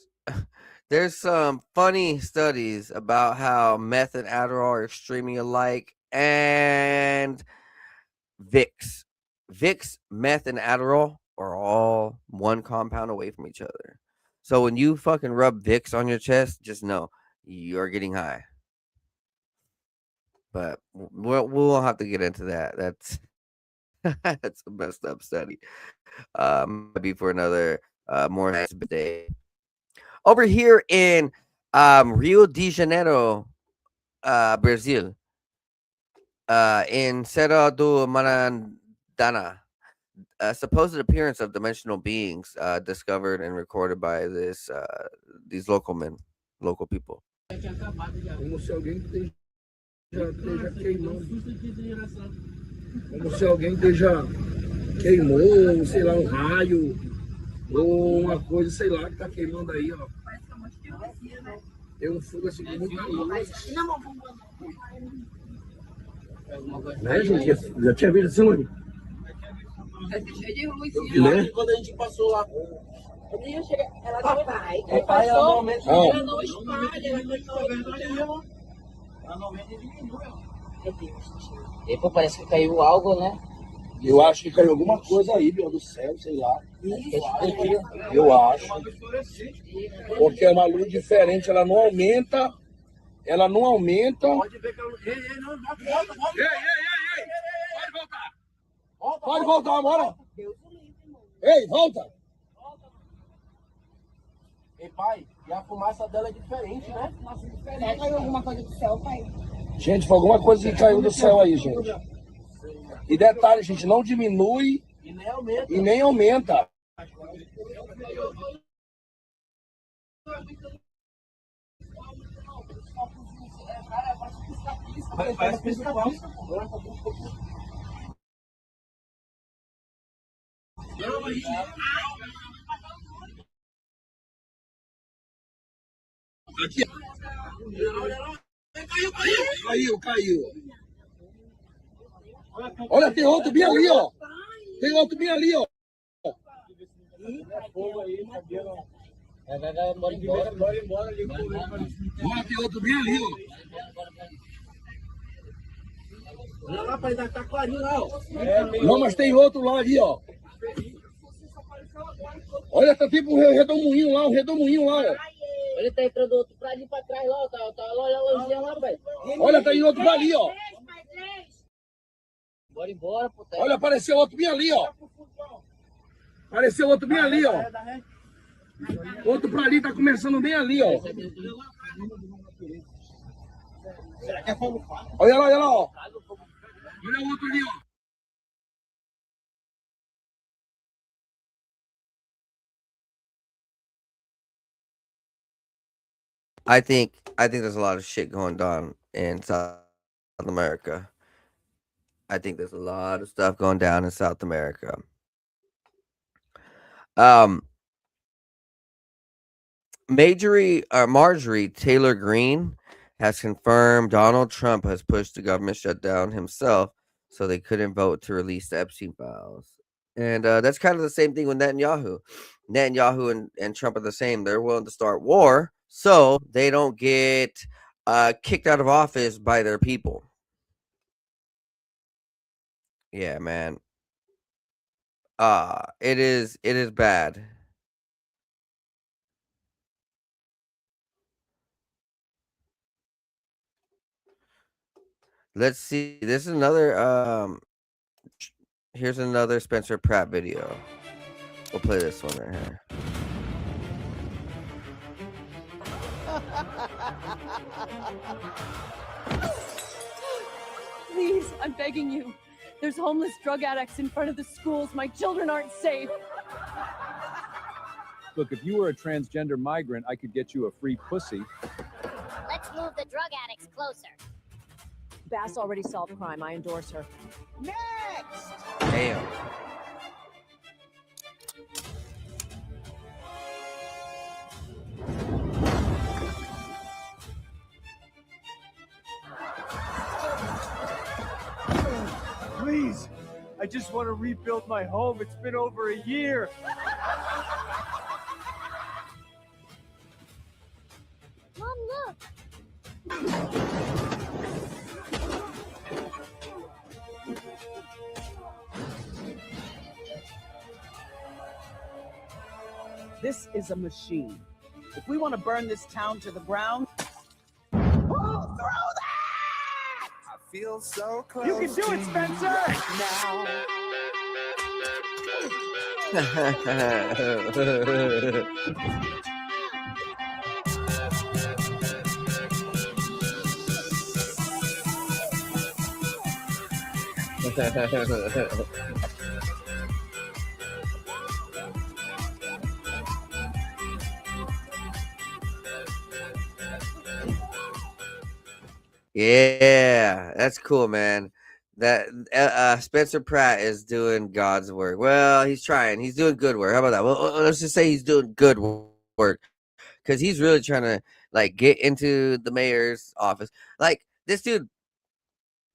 some funny studies about how meth and Adderall are extremely alike, and Vicks, meth, and Adderall are all one compound away from each other. So when you fucking rub Vicks on your chest, just know you're getting high. But we'll have to get into that. That's that's a messed up study. Maybe for another more nice day. Over here in Rio de Janeiro, Brazil, in Serra do Marandana, a supposed appearance of dimensional beings discovered and recorded by these local people. Como se alguém esteja queimando. Como se alguém queimou, sei lá, um raio, ou uma coisa, sei lá, que tá queimando aí, ó. Tem fogo assim com muita luz. Né, gente? Já tinha visto assim, mano? Vai ser cheio de luz, Né? quando a gente passou lá. Ela Papai, passou, normalmente ela não espalha, ela normalmente diminui. E pô, parece que caiu algo, né? Eu acho que caiu alguma coisa aí, meu, do céu, sei lá. Eu acho. Porque é uma luz diferente, ela não aumenta. Ela não aumenta. Pode ver que ela... Ei, não, volta. Ei. Pode voltar, bora. Ei, volta. Ei, pai, e a fumaça dela é diferente, né? Nossa, diferente. Caiu alguma coisa do céu, pai? Gente, foi alguma coisa que caiu do céu aí, gente. E detalhe, gente, não diminui e nem aumenta. Parece pisca-pisca. Aqui. Caiu. Olha, tem outro bem ali, ó. Olha, tem outro bem ali, ó. Olha lá, pai, tá clarinho lá, ó. Não, mas tem outro lá ali, ó. Olha, tá tipo um redemoinho lá, ó. Ele tá entrando outro pra ali pra trás lá, tá olha a luzinha lá, pai. Olha, tá indo outro pra ali, ó. Bora embora, pô. Olha, apareceu outro bem ali, ó. Outro pra ali, tá começando bem ali, ó. Olha lá, ó. Olha o outro ali, ó. I think there's a lot of shit going on in South America. I think there's a lot of stuff going down in South America. Marjorie Taylor Greene has confirmed Donald Trump has pushed the government shutdown himself, so they couldn't vote to release the Epstein files. And that's kind of the same thing with Netanyahu. Netanyahu and Trump are the same. They're willing to start war so they don't get kicked out of office by their people. Yeah, man. It is bad. Let's see. This is another here's another Spencer Pratt video. We'll play this one right here. Please, I'm begging you. There's homeless drug addicts in front of the schools. My children aren't safe. Look, if you were a transgender migrant, I could get you a free pussy. Let's move the drug addicts closer. Bass already solved crime. I endorse her. Next! Damn. Please, I just want to rebuild my home. It's been over a year. Mom, look. This is a machine. If we want to burn this town to the ground, I feel so close. You can do it, Spencer. Yeah, that's cool, man. That Spencer Pratt is doing God's work. Well, he's trying. He's doing good work. How about that? Well, let's just say he's doing good work because he's really trying to like get into the mayor's office. Like this dude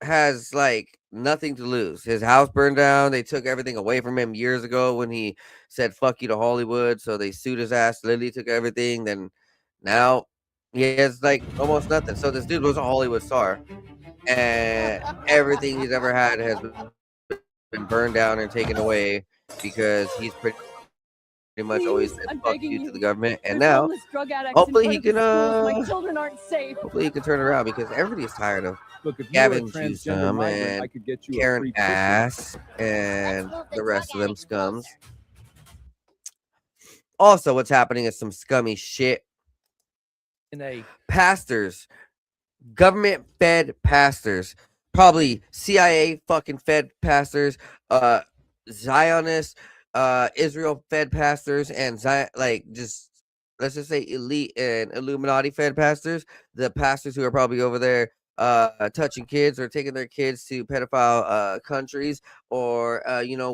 has like nothing to lose. His house burned down. They took everything away from him years ago when he said "fuck you" to Hollywood. So they sued his ass. Lily took everything. Then now he has like almost nothing. So this dude was a Hollywood star, and everything he's ever had has been burned down and taken away because he's pretty much always said "fuck you" to the government. And now, hopefully, he can. My children aren't safe. Hopefully, he can turn around because everybody's tired of Look, if you were a Gavin transgender Newsom migrant, I and could get you a Karen free pussy. Bass and the rest of them scums. Also, what's happening is some scummy shit. Pastors, government fed pastors, probably CIA fucking fed pastors, Zionist, Israel fed pastors, and just let's just say elite and Illuminati fed pastors. The pastors who are probably over there touching kids or taking their kids to pedophile countries or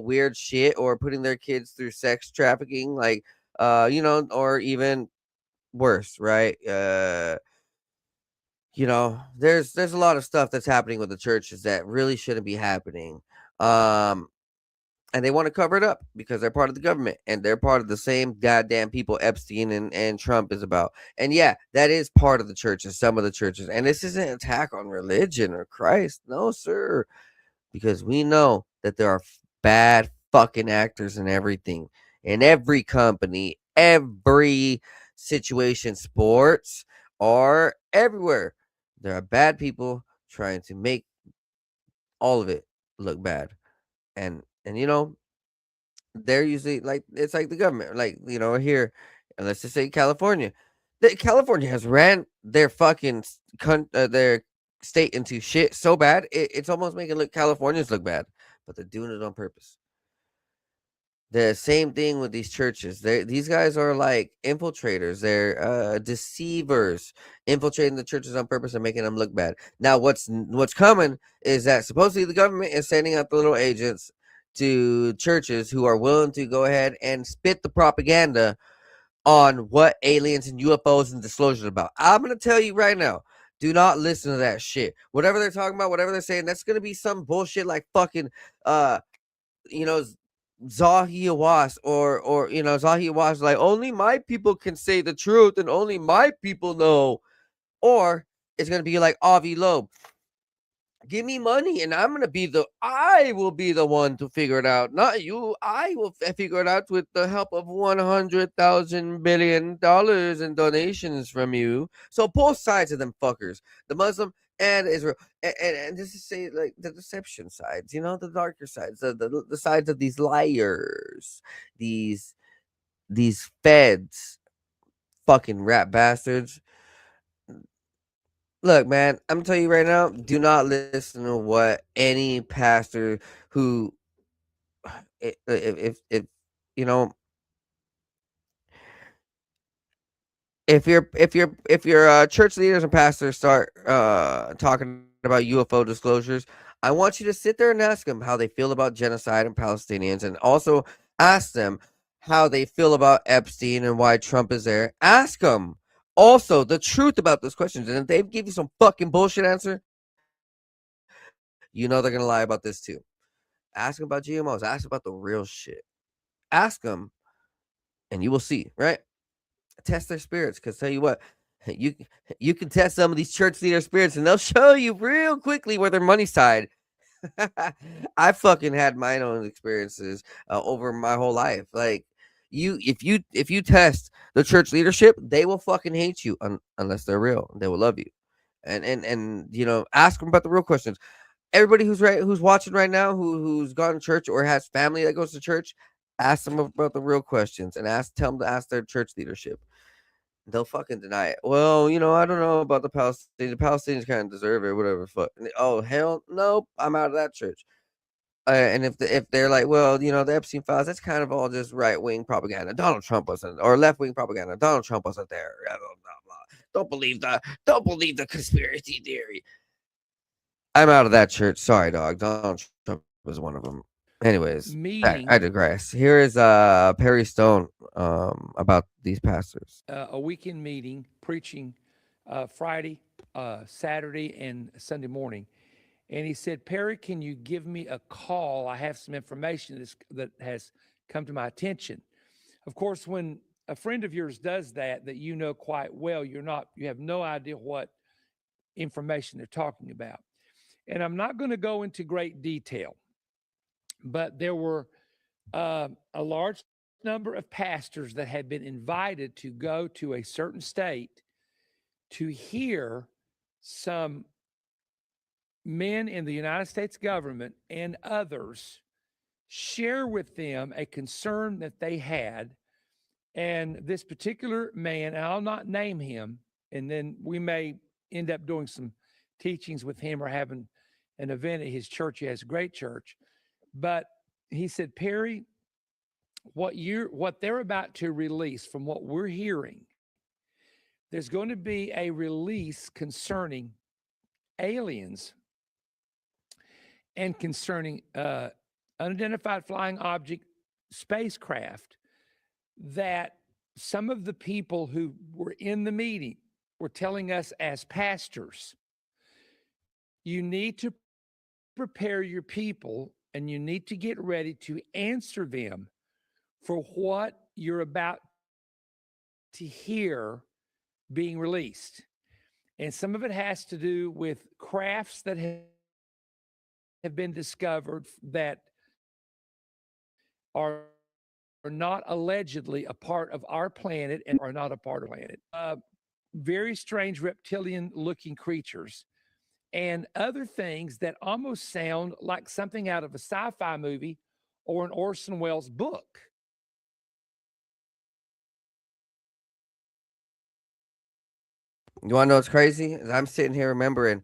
weird shit or putting their kids through sex trafficking, like or even worse, right? There's a lot of stuff that's happening with the churches that really shouldn't be happening. And they want to cover it up because they're part of the government and they're part of the same goddamn people Epstein and Trump is about. And yeah, that is part of the churches, some of the churches. And this isn't an attack on religion or Christ. No, sir. Because we know that there are bad fucking actors in everything, in every company, every situation, sports, or everywhere. There are bad people trying to make all of it look bad. And they're usually like it's like the government, like here, and let's just say California. California has ran their fucking their state into shit so bad it's almost making Californians look bad, but they're doing it on purpose. The same thing with these churches. These guys are like infiltrators. They're deceivers, infiltrating the churches on purpose and making them look bad. Now, what's coming is that supposedly the government is sending out the little agents to churches who are willing to go ahead and spit the propaganda on what aliens and UFOs and disclosures are about. I'm gonna tell you right now. Do not listen to that shit. Whatever they're talking about, whatever they're saying, that's gonna be some bullshit like fucking Zahi Hawass or Zahi Hawass like only my people can say the truth and only my people know, or it's gonna be like Avi Loeb. Give me money and I will be the one to figure it out, not you. I will figure it out with the help of $100,000 billion in donations from you. So both sides of them fuckers, the Muslim and Israel, and just to say like the deception sides, the darker sides, the sides of these liars, these feds, fucking rat bastards. Look, man, I'm telling you right now, do not listen to what any pastor who, if you know, if your church leaders and pastors start talking about UFO disclosures, I want you to sit there and ask them how they feel about genocide and Palestinians, and also ask them how they feel about Epstein and why Trump is there. Ask them also the truth about those questions, and if they give you some fucking bullshit answer, they're gonna lie about this too. Ask them about GMOs. Ask about the real shit. Ask them, and you will see. Right? Test their spirits, because tell you what, you you can test some of these church leader spirits, and they'll show you real quickly where their money's tied. I fucking had my own experiences over my whole life. Like if you test the church leadership, they will fucking hate you unless they're real. They will love you, and ask them about the real questions. Everybody who's watching right now, who's gone to church or has family that goes to church, ask them about the real questions and tell them to ask their church leadership. They'll fucking deny it. Well, I don't know about the Palestinians. The Palestinians kind of deserve it, whatever. Fuck. Oh hell, nope. I'm out of that church. And if they're like, well, the Epstein files, that's kind of all just right wing propaganda. Donald Trump wasn't, or left wing propaganda. Donald Trump wasn't there. Blah, blah, blah, blah. Don't believe the conspiracy theory. I'm out of that church. Sorry, dog. Donald Trump was one of them. Anyways, I digress. Here is Perry Stone about these pastors. A weekend meeting preaching Friday, Saturday, and Sunday morning. And he said, Perry, can you give me a call? I have some information that has come to my attention. Of course, when a friend of yours does that you know quite well, you have no idea what information they're talking about. And I'm not going to go into great detail, but there were a large number of pastors that had been invited to go to a certain state to hear some men in the United States government and others share with them a concern that they had. And this particular man, and I'll not name him, and then we may end up doing some teachings with him or having an event at his church. He has a great church. But he said, Perry, what they're about to release, from what we're hearing, there's going to be a release concerning aliens and concerning unidentified flying object spacecraft, that some of the people who were in the meeting were telling us as pastors, you need to prepare your people and you need to get ready to answer them for what you're about to hear being released. And some of it has to do with crafts that have been discovered that are not allegedly a part of our planet and are not a part of the planet. Very strange reptilian looking creatures and other things that almost sound like something out of a sci-fi movie or an Orson Welles book. You want to know what's crazy? I'm sitting here remembering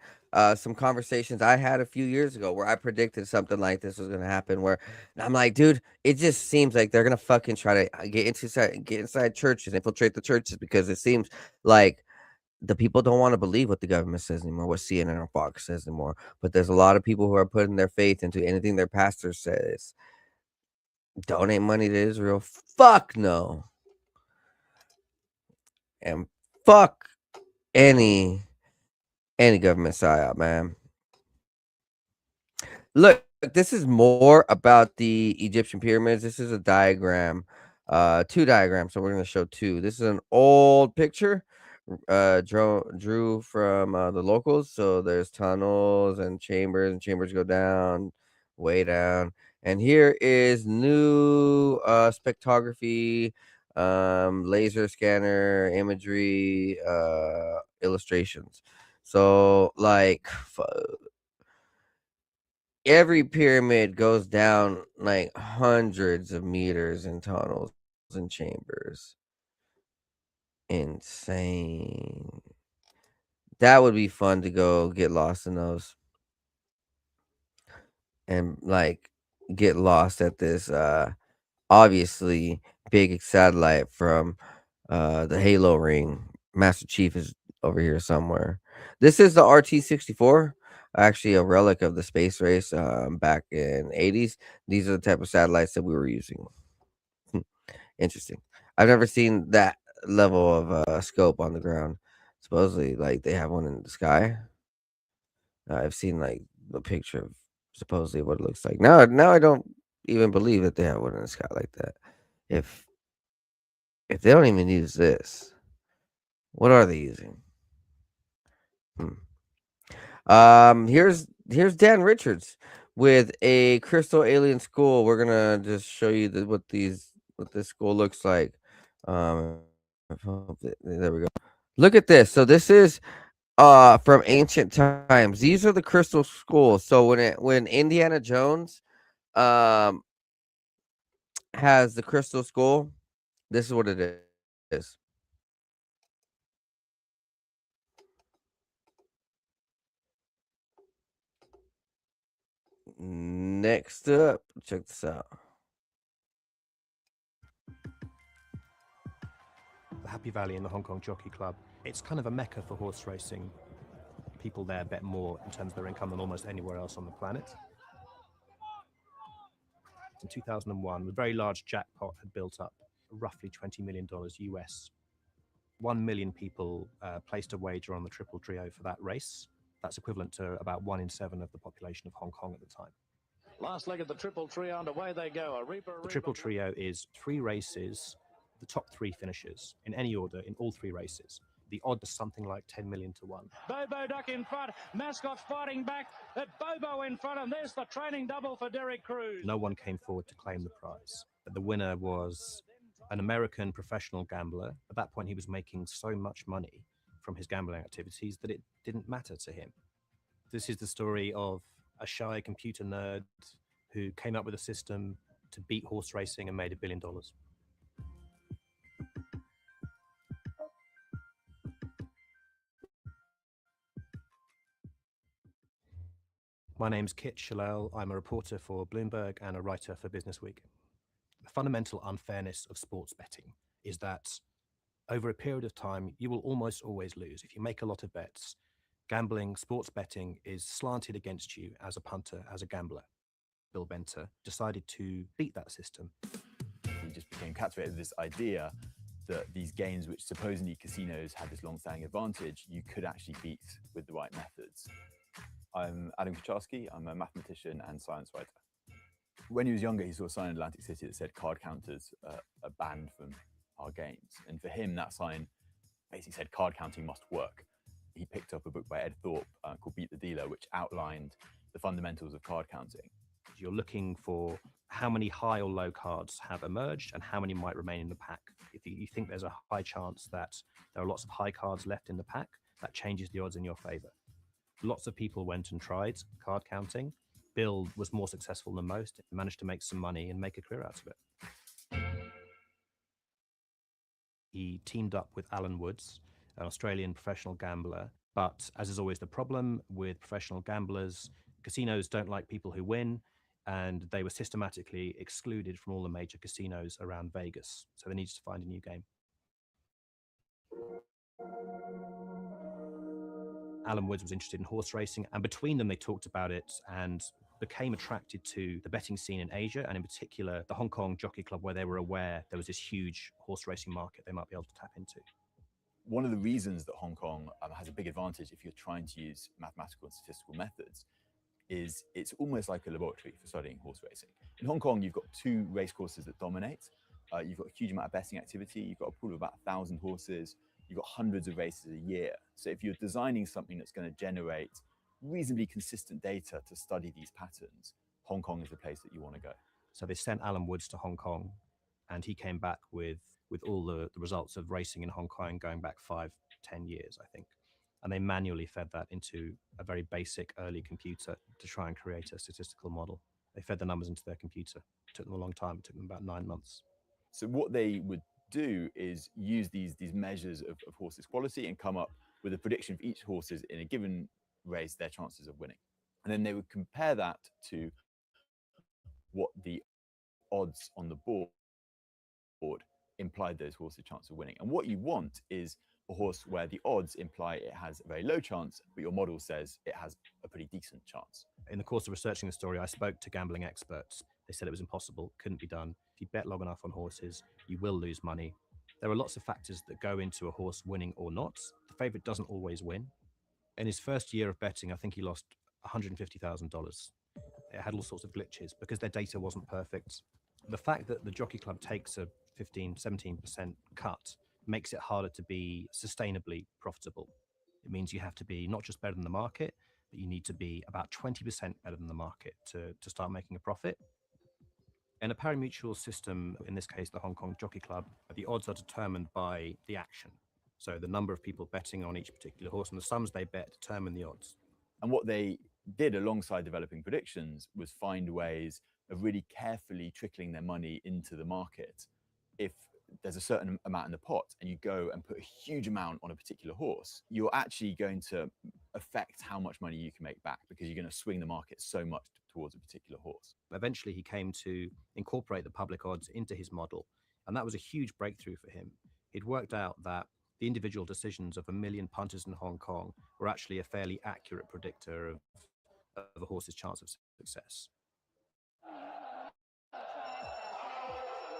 some conversations I had a few years ago where I predicted something like this was going to happen. Where I'm like, dude, it just seems like they're going to fucking try to get inside churches, infiltrate the churches, because it seems like the people don't want to believe what the government says anymore, what CNN or Fox says anymore. But there's a lot of people who are putting their faith into anything their pastor says. Donate money to Israel? Fuck no. And fuck any government psyop, man. Look, this is more about the Egyptian pyramids. This is a diagram, two diagrams. So we're going to show two. This is an old picture, drew from the locals. So there's tunnels and chambers go down, way down. And here is new spectrography, laser scanner imagery, illustrations. So like every pyramid goes down like hundreds of meters in tunnels and chambers. Insane. That would be fun to go get lost in those and like get lost at this obviously big satellite from the Halo ring. Master Chief is over here somewhere. This is the RT-64, actually a relic of the space race back in 80s. These are the type of satellites that we were using. Interesting. I've never seen that level of scope on the ground. Supposedly, like they have one in the sky. I've seen like the picture of supposedly what it looks like. Now I don't even believe that they have one in the sky like that. If if they don't even use this, what are they using? Here's Dan Richards with a crystal alien skull. We're gonna just show you what this skull looks like. There we go. Look at this. So this is from ancient times. These are the crystal skulls. So when Indiana Jones um has the crystal skull, this is what it is. Next up, check this out. The Happy Valley and the Hong Kong Jockey Club. It's kind of a mecca for horse racing. People there bet more in terms of their income than almost anywhere else on the planet. In 2001, a very large jackpot had built up, roughly $20 million US. 1 million people placed a wager on the Triple Trio for that race. That's equivalent to about 1 in 7 of the population of Hong Kong at the time. Last leg of the Triple Trio, and away they go. The Triple Trio is 3 races, the top 3 finishers, in any order, in all 3 races. The odds are something like 10 million to 1. Bobo Duck in front, Mascot fighting back, Bobo in front, and there's the training double for Derek Cruz. No one came forward to claim the prize. But the winner was an American professional gambler. At that point, he was making so much money from his gambling activities that it didn't matter to him. This is the story of a shy computer nerd who came up with a system to beat horse racing and made $1 billion. My name's Kit Shalel. I'm a reporter for Bloomberg and a writer for Business Week. The fundamental unfairness of sports betting is that over a period of time, you will almost always lose. If you make a lot of bets, gambling, sports betting is slanted against you as a punter, as a gambler. Bill Benter decided to beat that system. He just became captivated with this idea that these games, which supposedly casinos had this long-standing advantage, you could actually beat with the right methods. I'm Adam Kucharski. I'm a mathematician and science writer. When he was younger, he saw a sign in Atlantic City that said card counters are banned from our games. And for him, that sign basically said card counting must work. He picked up a book by Ed Thorpe called Beat the Dealer, which outlined the fundamentals of card counting. You're looking for how many high or low cards have emerged and how many might remain in the pack. If you think there's a high chance that there are lots of high cards left in the pack, that changes the odds in your favor. Lots of people went and tried card counting. Bill was more successful than most, managed to make some money and make a career out of it. He teamed up with Alan Woods, an Australian professional gambler. But as is always the problem with professional gamblers, casinos don't like people who win, and they were systematically excluded from all the major casinos around Vegas. So they needed to find a new game. Alan Woods was interested in horse racing, and between them they talked about it and became attracted to the betting scene in Asia, and in particular the Hong Kong Jockey Club, where they were aware there was this huge horse racing market they might be able to tap into. One of the reasons that Hong Kong has a big advantage if you're trying to use mathematical and statistical methods is it's almost like a laboratory for studying horse racing. In Hong Kong, you've got 2 race courses that dominate. You've got a huge amount of betting activity. You've got a pool of about 1,000 horses. You've got hundreds of races a year. So if you're designing something that's going to generate reasonably consistent data to study these patterns, Hong Kong is the place that you want to go. So they sent Alan Woods to Hong Kong, and he came back with all the results of racing in Hong Kong going back 5-10 years, I think. And they manually fed that into a very basic early computer to try and create a statistical model. They fed the numbers into their computer. It took them a long time. It took them about 9 months. So what they would do is use these measures of horses' quality and come up with a prediction for each horse's in a given race, their chances of winning. And then they would compare that to what the odds on the board implied those horses' chance of winning. And what you want is a horse where the odds imply it has a very low chance, but your model says it has a pretty decent chance. In the course of researching the story, I spoke to gambling experts. They said it was impossible, couldn't be done. If you bet long enough on horses, you will lose money. There are lots of factors that go into a horse winning or not. The favorite doesn't always win. In his first year of betting, I think he lost $150,000. It had all sorts of glitches because their data wasn't perfect. The fact that the Jockey Club takes a 15-17% cut makes it harder to be sustainably profitable. It means you have to be not just better than the market, but you need to be about 20% better than the market to start making a profit. In a pari-mutuel system, in this case, the Hong Kong Jockey Club, the odds are determined by the action. So the number of people betting on each particular horse and the sums they bet determine the odds. And what they did alongside developing predictions was find ways of really carefully trickling their money into the market. If there's a certain amount in the pot and you go and put a huge amount on a particular horse, you're actually going to affect how much money you can make back because you're going to swing the market so much towards a particular horse. Eventually, he came to incorporate the public odds into his model, and that was a huge breakthrough for him. He'd worked out that the individual decisions of 1 million punters in Hong Kong were actually a fairly accurate predictor of a horse's chance of success.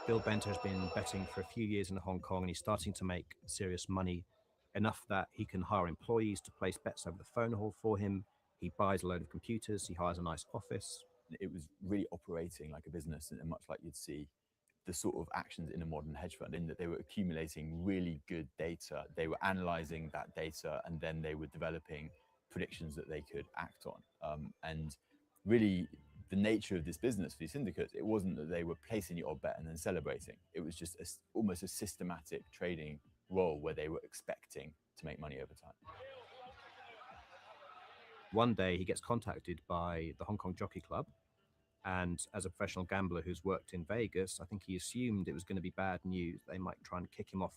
Bill Benter has been betting for a few years in Hong Kong, and he's starting to make serious money, enough that he can hire employees to place bets over the phone for him. He buys a load of computers, he hires a nice office. It was really operating like a business, and much like you'd see the sort of actions in a modern hedge fund, in that they were accumulating really good data. They were analyzing that data, and then they were developing predictions that they could act on. And really, the nature of this business for these syndicates, it wasn't that they were placing your odd bet and then celebrating. It was just almost a systematic trading role where they were expecting to make money over time. One day he gets contacted by the Hong Kong Jockey Club, and as a professional gambler who's worked in Vegas, I think he assumed it was going to be bad news. They might try and kick him off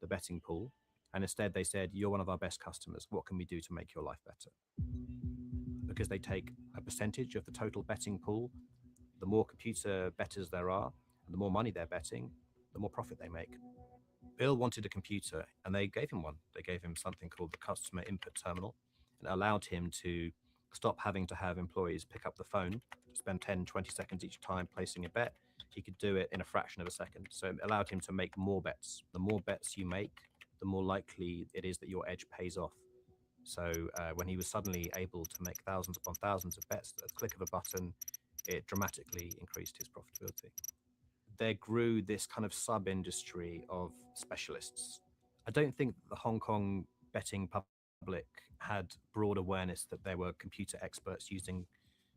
the betting pool. And instead they said, "You're one of our best customers. What can we do to make your life better?" Because they take a percentage of the total betting pool. The more computer bettors there are, and the more money they're betting, the more profit they make. Bill wanted a computer, and they gave him one. They gave him something called the Customer Input Terminal, and it allowed him to stop having to have employees pick up the phone, spend 10, 20 seconds each time placing a bet. He could do it in a fraction of a second. So it allowed him to make more bets. The more bets you make, the more likely it is that your edge pays off. So when he was suddenly able to make thousands upon thousands of bets at the click of a button, it dramatically increased his profitability. There grew this kind of sub-industry of specialists. I don't think the Hong Kong betting public had broad awareness that there were computer experts using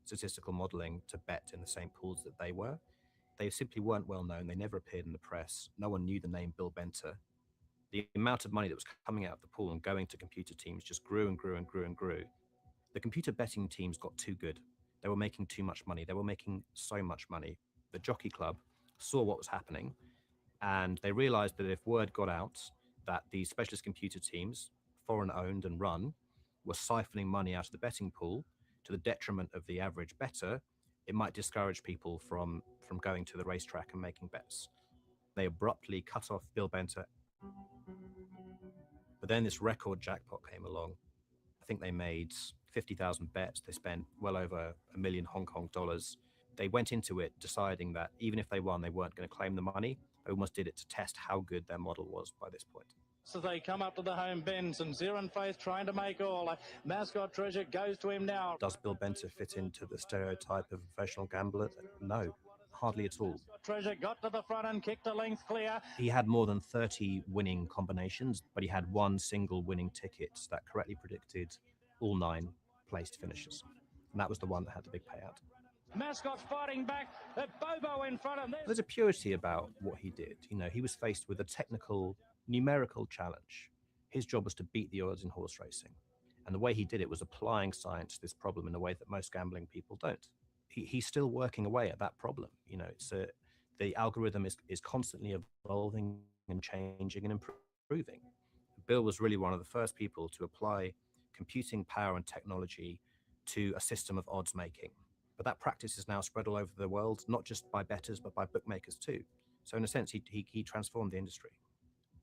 statistical modeling to bet in the same pools that they were. They simply weren't well known. They never appeared in the press. No one knew the name Bill Benter. The amount of money that was coming out of the pool and going to computer teams just grew and grew and grew and grew. The computer betting teams got too good. They were making too much money. They were making so much money. The Jockey Club saw what was happening, and they realized that if word got out that these specialist computer teams, foreign owned and run, were siphoning money out of the betting pool to the detriment of the average bettor, it might discourage people from going to the racetrack and making bets. They abruptly cut off Bill Benter. But then this record jackpot came along. I think they made 50,000 bets. They spent well over $1 million Hong Kong dollars. They went into it deciding that even if they won, they weren't going to claim the money. They almost did it to test how good their model was by this point. So they come up to the home bends, and Zero Faith trying to make all. Mascot Treasure goes to him now. Does Bill Benter fit into the stereotype of a professional gambler? No, hardly at all. Treasure got to the front and kicked a length clear. He had more than 30 winning combinations, but he had one single winning ticket that correctly predicted all 9 placed finishes. And that was the one that had the big payout. Mascot's fighting back. Bobo in front of. There's a purity about what he did. You know, he was faced with a technical, numerical challenge. His job was to beat the odds in horse racing. And the way he did it was applying science to this problem in a way that most gambling people don't. He's still working away at that problem. You know, the algorithm is constantly evolving and changing and improving. Bill was really one of the first people to apply computing power and technology to a system of odds making. But that practice is now spread all over the world, not just by bettors, but by bookmakers too. So in a sense, he transformed the industry.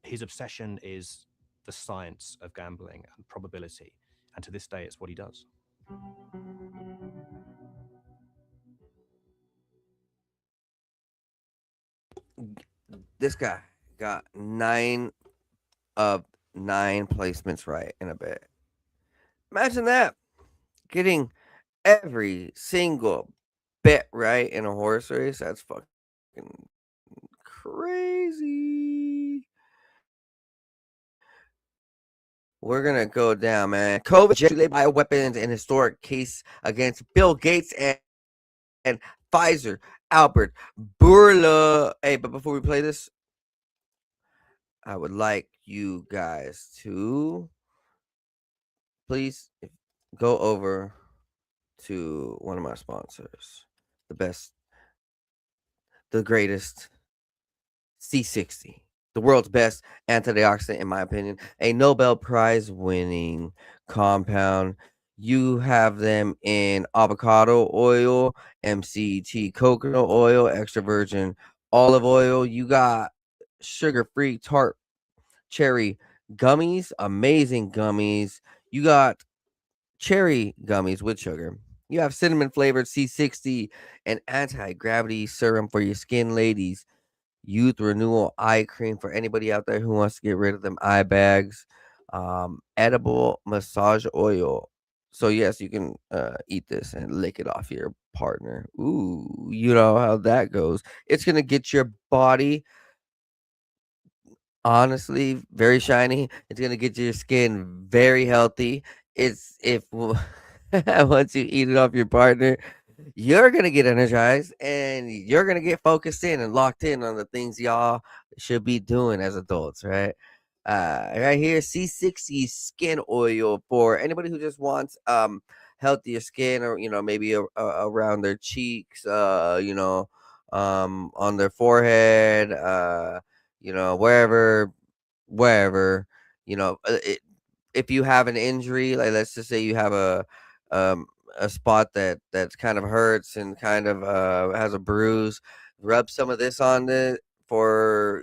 His obsession is the science of gambling and probability. And to this day, it's what he does. This guy got 9 of 9 placements right in a bet. Imagine that. Getting every single bet right in a horse race. That's fucking crazy. We're gonna go down, man. COVID bioweapons and historic case against Bill Gates and Pfizer, Albert Bourla. Hey, but before we play this, I would like you guys to please go over to one of my sponsors, the best, the greatest, C60, the world's best antioxidant, in my opinion, a Nobel Prize winning compound. You have them in avocado oil, MCT coconut oil, extra virgin olive oil. You got sugar free tart cherry gummies, amazing gummies. You got cherry gummies with sugar. You have cinnamon flavored C60 and anti gravity serum for your skin, ladies. Youth renewal eye cream for anybody out there who wants to get rid of them eye bags. Edible massage oil. So yes, you can eat this and lick it off your partner. Ooh, you know how that goes. It's gonna get your body honestly very shiny. It's gonna get your skin very healthy. It's if once you eat it off your partner, you're gonna get energized and you're gonna get focused in and locked in on the things y'all should be doing as adults, right? Right here, C60 skin oil for anybody who just wants healthier skin, or maybe around their cheeks, on their forehead, wherever, if you have an injury, like let's just say you have um a spot that's kind of hurts and kind of has a bruise, rub some of this on it for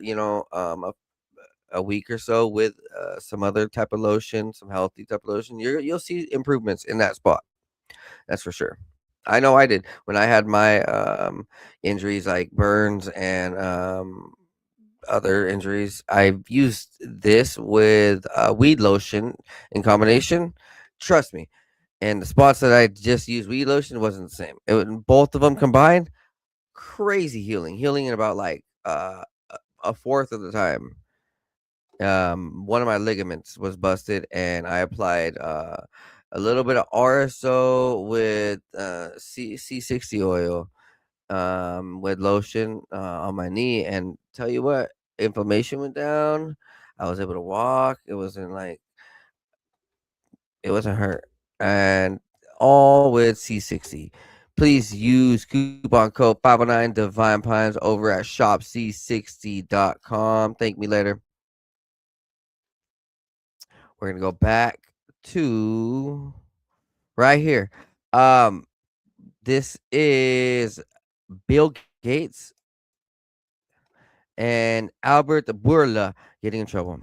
a week or so with some other type of lotion, some healthy type of lotion. You'll see improvements in that spot. That's for sure. I know I did when I had my injuries like burns and other injuries. I've used this with weed lotion in combination. Trust me. And the spots that I just used weed lotion wasn't the same. Both of them combined, crazy healing in about like a fourth of the time. One of my ligaments was busted, and I applied a little bit of RSO with C60 oil with lotion on my knee, and tell you what, inflammation went down. I was able to walk. It wasn't hurt, and all with C60. Please use coupon code 509 Divine Pines over at shopc60.com. Thank me later. We're gonna go back to right here. This is Bill Gates and Albert Bourla getting in trouble.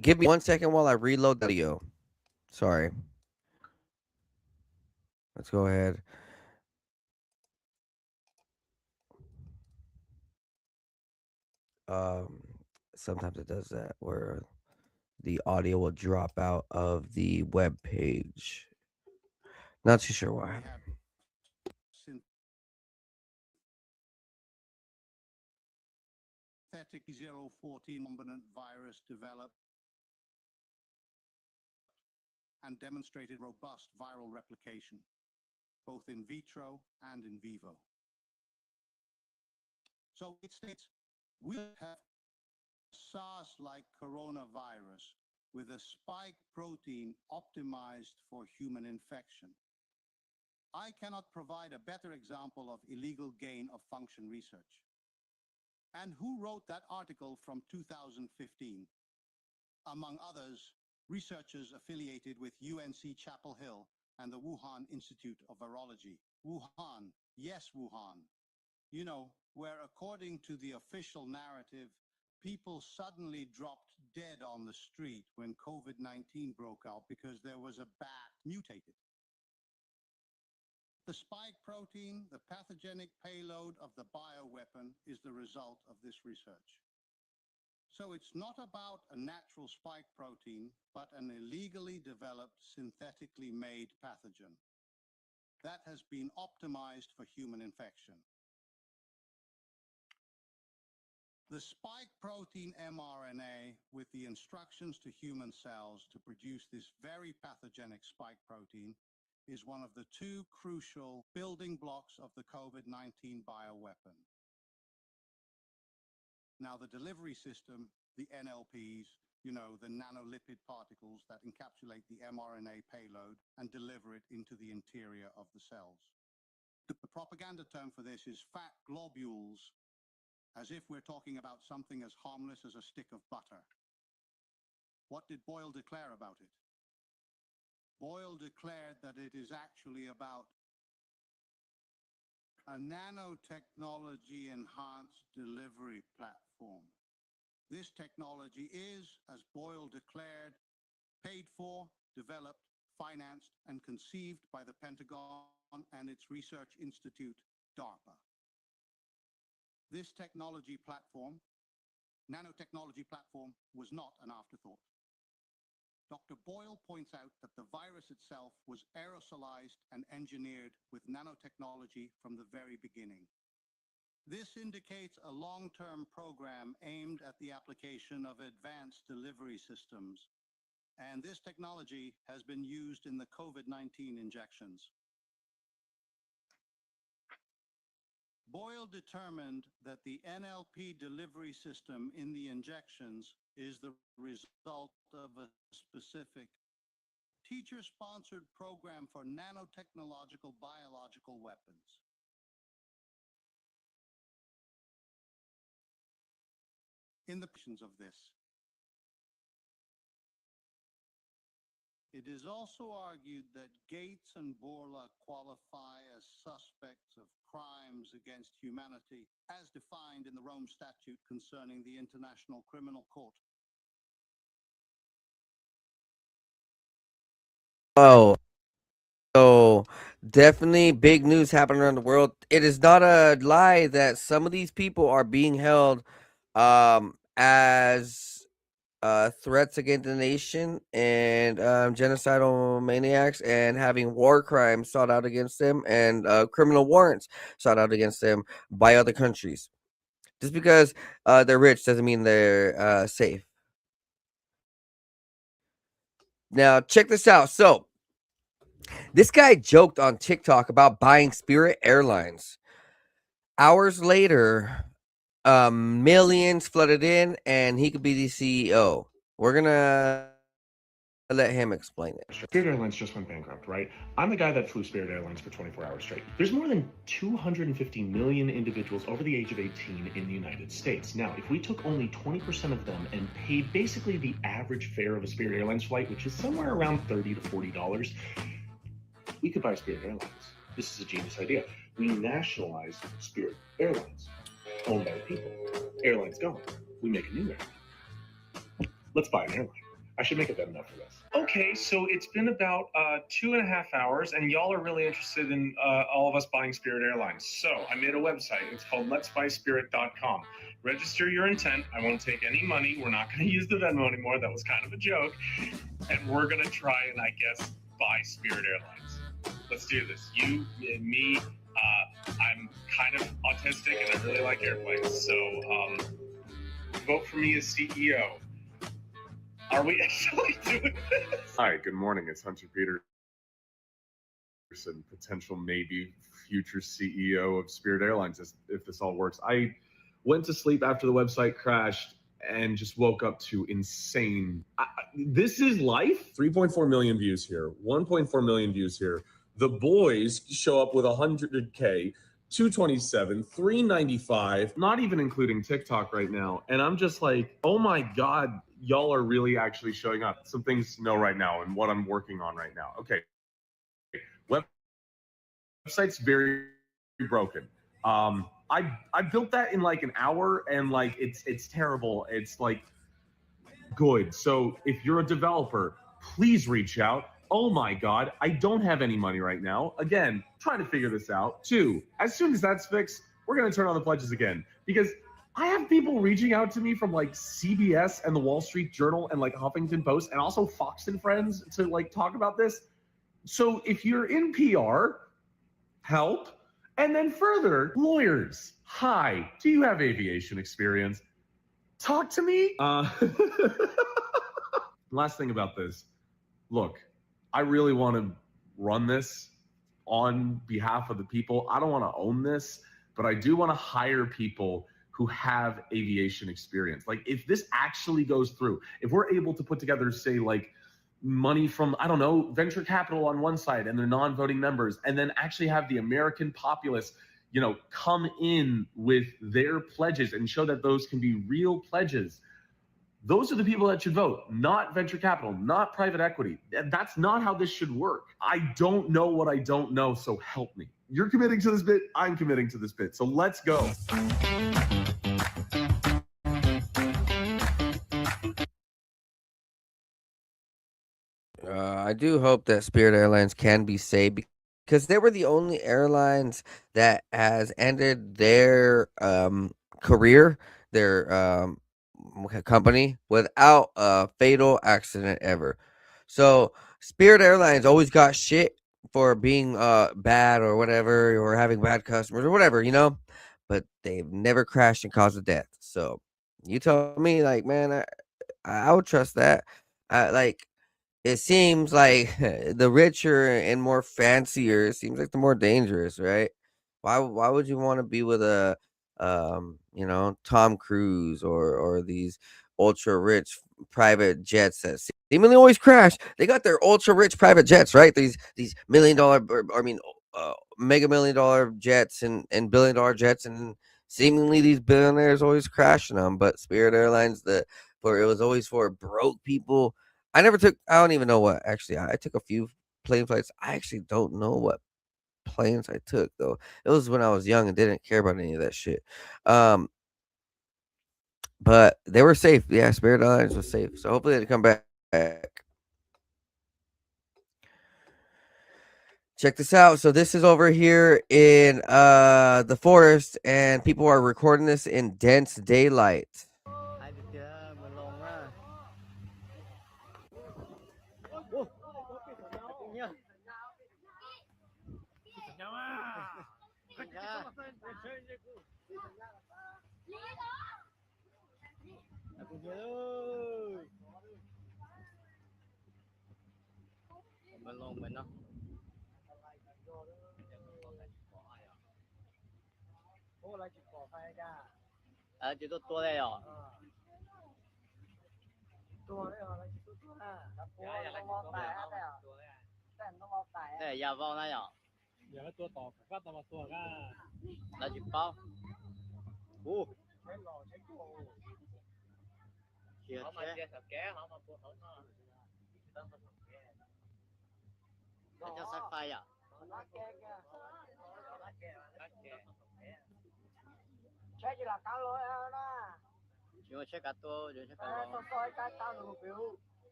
Give me 1 second while I reload the video. Sorry. Let's go ahead. Sometimes it does that where the audio will drop out of the web page. Not too sure why. Synthetic 014 recombinant virus developed and demonstrated robust viral replication, both in vitro and in vivo. So it states we have SARS-like coronavirus with a spike protein optimized for human infection. I cannot provide a better example of illegal gain of function research. And who wrote that article from 2015? Among others, researchers affiliated with UNC Chapel Hill and the Wuhan Institute of Virology. Wuhan, yes, Wuhan. You know, where according to the official narrative, people suddenly dropped dead on the street when COVID-19 broke out because there was a bat mutated. The spike protein, the pathogenic payload of the bioweapon, is the result of this research. So it's not about a natural spike protein, but an illegally developed, synthetically made pathogen that has been optimized for human infection. The spike protein mRNA, with the instructions to human cells to produce this very pathogenic spike protein, is one of the two crucial building blocks of the COVID-19 bioweapon. Now, the delivery system, the NLPs, you know, the nanolipid particles that encapsulate the mRNA payload and deliver it into the interior of the cells. The propaganda term for this is fat globules, as if we're talking about something as harmless as a stick of butter. What did Boyle declare about it? Boyle declared that it is actually about a nanotechnology-enhanced delivery platform. This technology is, as Boyle declared, paid for, developed, financed, and conceived by the Pentagon and its research institute, DARPA. This technology platform, nanotechnology platform, was not an afterthought. Dr. Boyle points out that the virus itself was aerosolized and engineered with nanotechnology from the very beginning. This indicates a long-term program aimed at the application of advanced delivery systems, and this technology has been used in the COVID-19 injections. Boyle determined that the NLP delivery system in the injections is the result of a specific teacher-sponsored program for nanotechnological biological weapons. In the positions of this, it is also argued that Gates and Borla qualify as suspects of crimes against humanity, as defined in the Rome Statute concerning the International Criminal Court. Oh, so definitely big news happening around the world. It is not a lie that some of these people are being held as threats against the nation and genocidal maniacs, and having war crimes sought out against them, and criminal warrants sought out against them by other countries. Just because they're rich doesn't mean they're safe. Now, check this out. So, this guy joked on TikTok about buying Spirit Airlines. Hours later, millions flooded in, and he could be the CEO. We're gonna let him explain it. Spirit Airlines just went bankrupt, right? I'm the guy that flew Spirit Airlines for 24 hours straight. There's more than 250 million individuals over the age of 18 in the United States. Now, if we took only 20% of them and paid basically the average fare of a Spirit Airlines flight, which is somewhere around $30 to $40, we could buy Spirit Airlines. This is a genius idea. We nationalize Spirit Airlines, owned by the people. Airlines gone. We make a new airline. Let's buy an airline. I should make it good enough for this. Okay, so it's been about 2.5 hours, and y'all are really interested in all of us buying Spirit Airlines. So I made a website. It's called letsbuyspirit.com. Register your intent. I won't take any money. We're not going to use the Venmo anymore. That was kind of a joke. And we're going to try and, I guess, buy Spirit Airlines. Let's do this. You and me. I'm kind of autistic, and I really like airplanes. So vote for me as CEO. Are we actually doing this? Hi, good morning. It's Hunter Peterson, potential maybe future CEO of Spirit Airlines, if this all works. I went to sleep after the website crashed and just woke up to insane. This is life? 3.4 million views here, 1.4 million views here. The boys show up with 100K. 227, 395, not even including TikTok right now. And I'm just like, oh my God, y'all are really actually showing up. Some things to know right now and what I'm working on right now. Okay. Website's very broken. I built that in like an hour and like it's terrible. It's like good. So if you're a developer, please reach out. Oh my God, I don't have any money right now. Again, trying to figure this out. 2, as soon as that's fixed, we're going to turn on the pledges again because I have people reaching out to me from like CBS and the Wall Street Journal and like Huffington Post and also Fox and Friends to like talk about this. So if you're in PR, help. And then further, lawyers. Hi, do you have aviation experience? Talk to me. Last thing about this. Look, I really want to run this on behalf of the people. I don't want to own this, but I do want to hire people who have aviation experience. Like if this actually goes through, if we're able to put together, say like money from, I don't know, venture capital on one side and their non-voting members, and then actually have the American populace, you know, come in with their pledges and show that those can be real pledges. Those are the people that should vote, not venture capital, not private equity. That's not how this should work. I don't know what I don't know, so help me. You're committing to this bit, I'm committing to this bit. So let's go. I do hope that Spirit Airlines can be saved because they were the only airlines that has ended their career, their company without a fatal accident ever. So Spirit Airlines always got shit for being bad or whatever, or having bad customers or whatever, you know, but they've never crashed and caused a death. So you tell me, like, man, I would trust that. Like, it seems like the richer and more fancier seems like the more dangerous, right? Why would you want to be with a you know, Tom Cruise or these ultra rich private jets that seemingly always crash? They got their ultra rich private jets, right? These $1 million, mega $1 million jets and $1 billion jets, and seemingly these billionaires always crashing them. But Spirit Airlines, it was always for broke people. I don't even know what, actually. I took a few plane flights. I actually don't know what planes I took, though. It was when I was young and didn't care about any of that shit. But they were safe. Yeah, Spirit Airlines was safe. So hopefully they come back. Check this out. So this is over here in the forest, and people are recording this in dense daylight.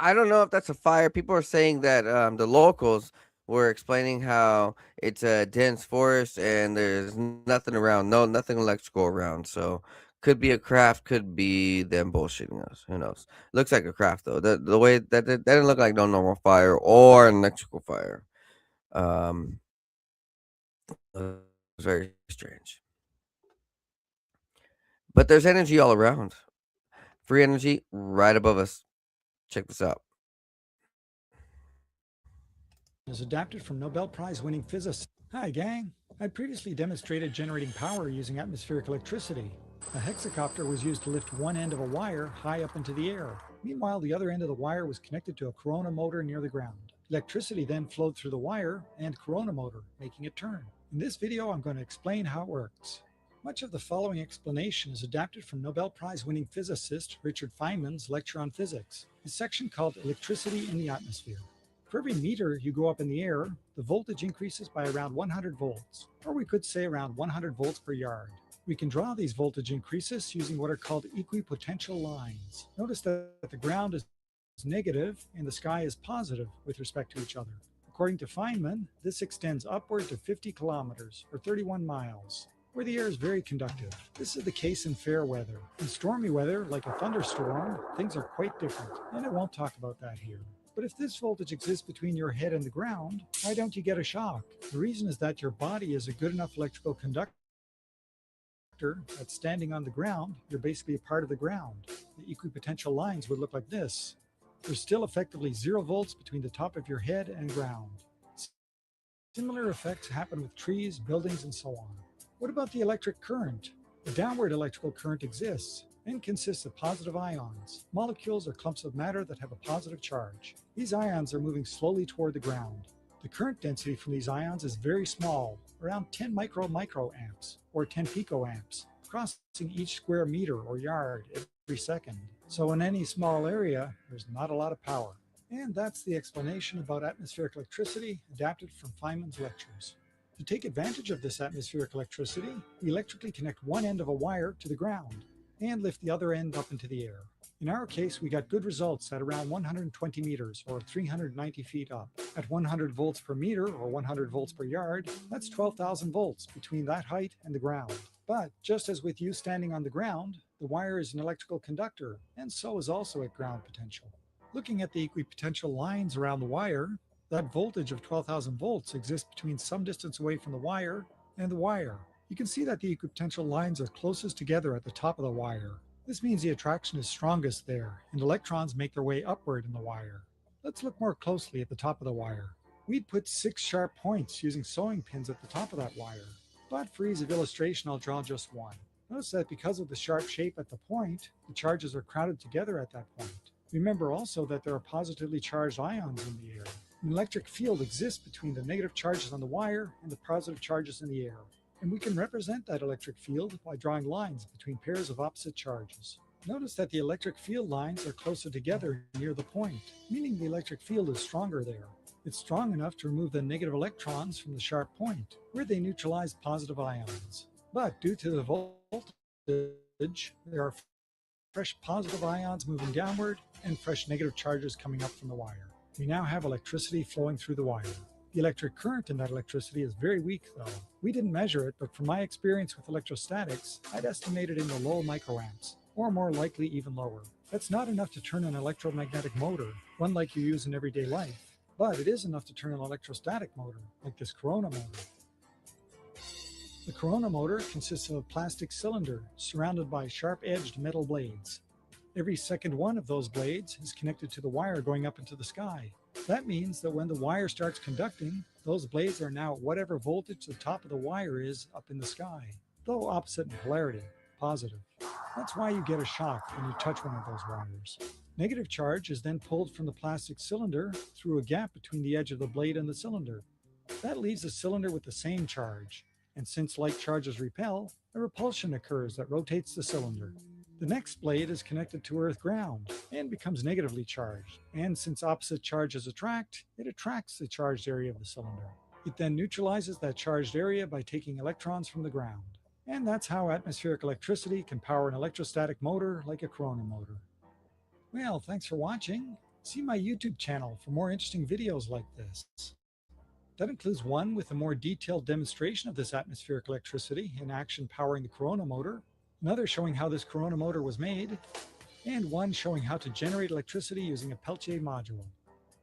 I don't know if that's a fire. People are saying that the locals were explaining how it's a dense forest and there's nothing around, nothing electrical around. So could be a craft, could be them bullshitting us. Who knows? Looks like a craft though. The way that didn't look like no normal fire or an electrical fire. Um, it was very strange. But there's energy all around. Free energy right above us. Check this out. Is adapted from Nobel Prize winning physicist. Hi, gang. I previously demonstrated generating power using atmospheric electricity. A hexacopter was used to lift one end of a wire high up into the air. Meanwhile, the other end of the wire was connected to a corona motor near the ground. Electricity then flowed through the wire and corona motor, making it turn. In this video, I'm going to explain how it works. Much of the following explanation is adapted from Nobel Prize winning physicist Richard Feynman's lecture on physics, a section called Electricity in the Atmosphere. For every meter you go up in the air, the voltage increases by around 100 volts, or we could say around 100 volts per yard. We can draw these voltage increases using what are called equipotential lines. Notice that the ground is negative and the sky is positive with respect to each other. According to Feynman, this extends upward to 50 kilometers, or 31 miles, where the air is very conductive. This is the case in fair weather. In stormy weather, like a thunderstorm, things are quite different, and I won't talk about that here. But if this voltage exists between your head and the ground, why don't you get a shock? The reason is that your body is a good enough electrical conductor that standing on the ground, you're basically a part of the ground. The equipotential lines would look like this. There's still effectively 0 volts between the top of your head and ground. Similar effects happen with trees, buildings, and so on. What about the electric current? A downward electrical current exists and consists of positive ions, molecules or clumps of matter that have a positive charge. These ions are moving slowly toward the ground. The current density from these ions is very small, around 10 microamps, or 10 picoamps, crossing each square meter or yard every second. So in any small area, there's not a lot of power. And that's the explanation about atmospheric electricity adapted from Feynman's lectures. To take advantage of this atmospheric electricity, we electrically connect one end of a wire to the ground and lift the other end up into the air. In our case, we got good results at around 120 meters, or 390 feet up. At 100 volts per meter, or 100 volts per yard, that's 12,000 volts between that height and the ground. But just as with you standing on the ground, the wire is an electrical conductor, and so is also at ground potential. Looking at the equipotential lines around the wire, that voltage of 12,000 volts exists between some distance away from the wire and the wire. You can see that the equipotential lines are closest together at the top of the wire. This means the attraction is strongest there, and electrons make their way upward in the wire. Let's look more closely at the top of the wire. We'd put 6 sharp points using sewing pins at the top of that wire, but for ease of illustration, I'll draw just one. Notice that because of the sharp shape at the point, the charges are crowded together at that point. Remember also that there are positively charged ions in the air. An electric field exists between the negative charges on the wire and the positive charges in the air. And we can represent that electric field by drawing lines between pairs of opposite charges. Notice that the electric field lines are closer together near the point, meaning the electric field is stronger there. It's strong enough to remove the negative electrons from the sharp point, where they neutralize positive ions. But due to the voltage, there are fresh positive ions moving downward and fresh negative charges coming up from the wire. We now have electricity flowing through the wire. The electric current in that electricity is very weak though. We didn't measure it, but from my experience with electrostatics, I'd estimate it in the low microamps, or more likely even lower. That's not enough to turn an electromagnetic motor, one like you use in everyday life, but it is enough to turn an electrostatic motor, like this corona motor. The corona motor consists of a plastic cylinder surrounded by sharp-edged metal blades. Every second one of those blades is connected to the wire going up into the sky. That means that when the wire starts conducting, those blades are now at whatever voltage the top of the wire is up in the sky, though opposite in polarity, positive. That's why you get a shock when you touch one of those wires. Negative charge is then pulled from the plastic cylinder through a gap between the edge of the blade and the cylinder. That leaves the cylinder with the same charge, and since like charges repel, a repulsion occurs that rotates the cylinder. The next blade is connected to earth ground and becomes negatively charged. And since opposite charges attract, it attracts the charged area of the cylinder. It then neutralizes that charged area by taking electrons from the ground. And that's how atmospheric electricity can power an electrostatic motor like a Corona motor. Well, thanks for watching. See my YouTube channel for more interesting videos like this. That includes one with a more detailed demonstration of this atmospheric electricity in action powering the Corona motor, another showing how this Corona motor was made, and one showing how to generate electricity using a Peltier module.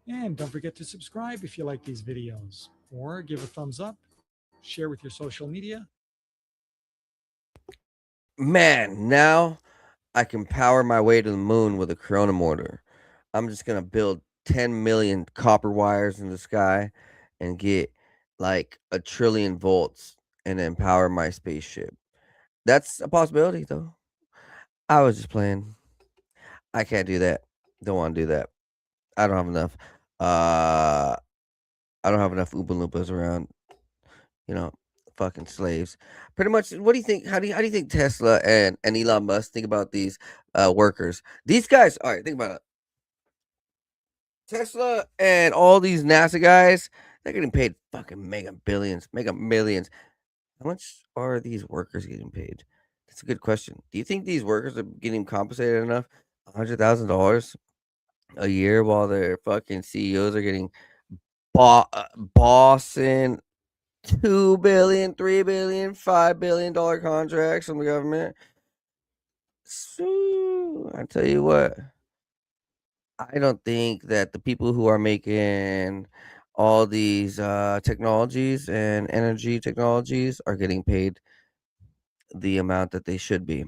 And don't forget to subscribe if you like these videos, or give a thumbs up, share with your social media. Man, now I can power my way to the moon with a Corona motor. I'm just gonna build 10 million copper wires in the sky and get like 1 trillion volts and then power my spaceship. That's a possibility, though. I was just playing. I can't do that. Don't want to do that. I don't have enough. I don't have enough Oompa Loompas around. You know, fucking slaves. Pretty much. What do you think? How do you think Tesla and Elon Musk think about these workers? These guys. All right, think about it. Tesla and all these NASA guys, they're getting paid fucking mega billions, mega millions. How much are these workers getting paid? That's a good question. Do you think these workers are getting compensated enough? $100,000 a year while their fucking CEOs are getting bossing 2 billion, 3 billion, $5 billion contracts from the government. So, I tell you what, I don't think that the people who are making all these technologies and energy technologies are getting paid the amount that they should be.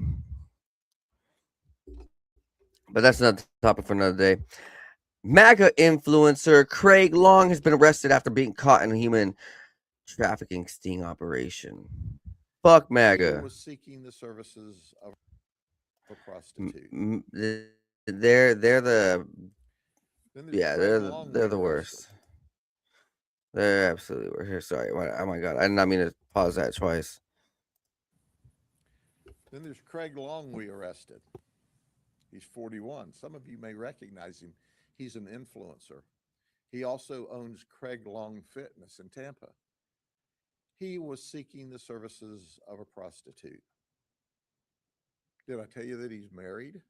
But that's another topic for another day. MAGA influencer Craig Long has been arrested after being caught in a human trafficking sting operation. Fuck He MAGA. was seeking the services of a prostitute. They're the Then there's yeah Craig Long they're we the arrested. worst. They're absolutely worst. Here, sorry. Oh my god, I did not mean to pause that twice. Then there's Craig Long we arrested. He's 41. Some of you may recognize him. He's an influencer. He also owns Craig Long Fitness in Tampa. He was seeking the services of a prostitute. Did I tell you that he's married?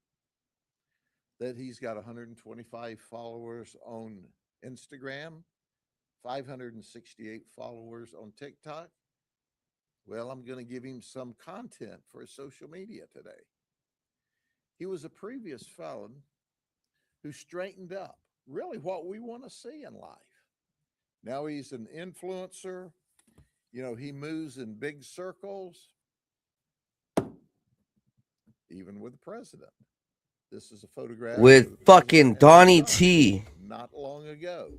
That he's got 125 followers on Instagram, 568 followers on TikTok? Well, I'm going to give him some content for his social media today. He was a previous felon who straightened up, really what we want to see in life. Now he's an influencer. You know, he moves in big circles, even with the president. This is a photograph With fucking Donnie T. Not long ago.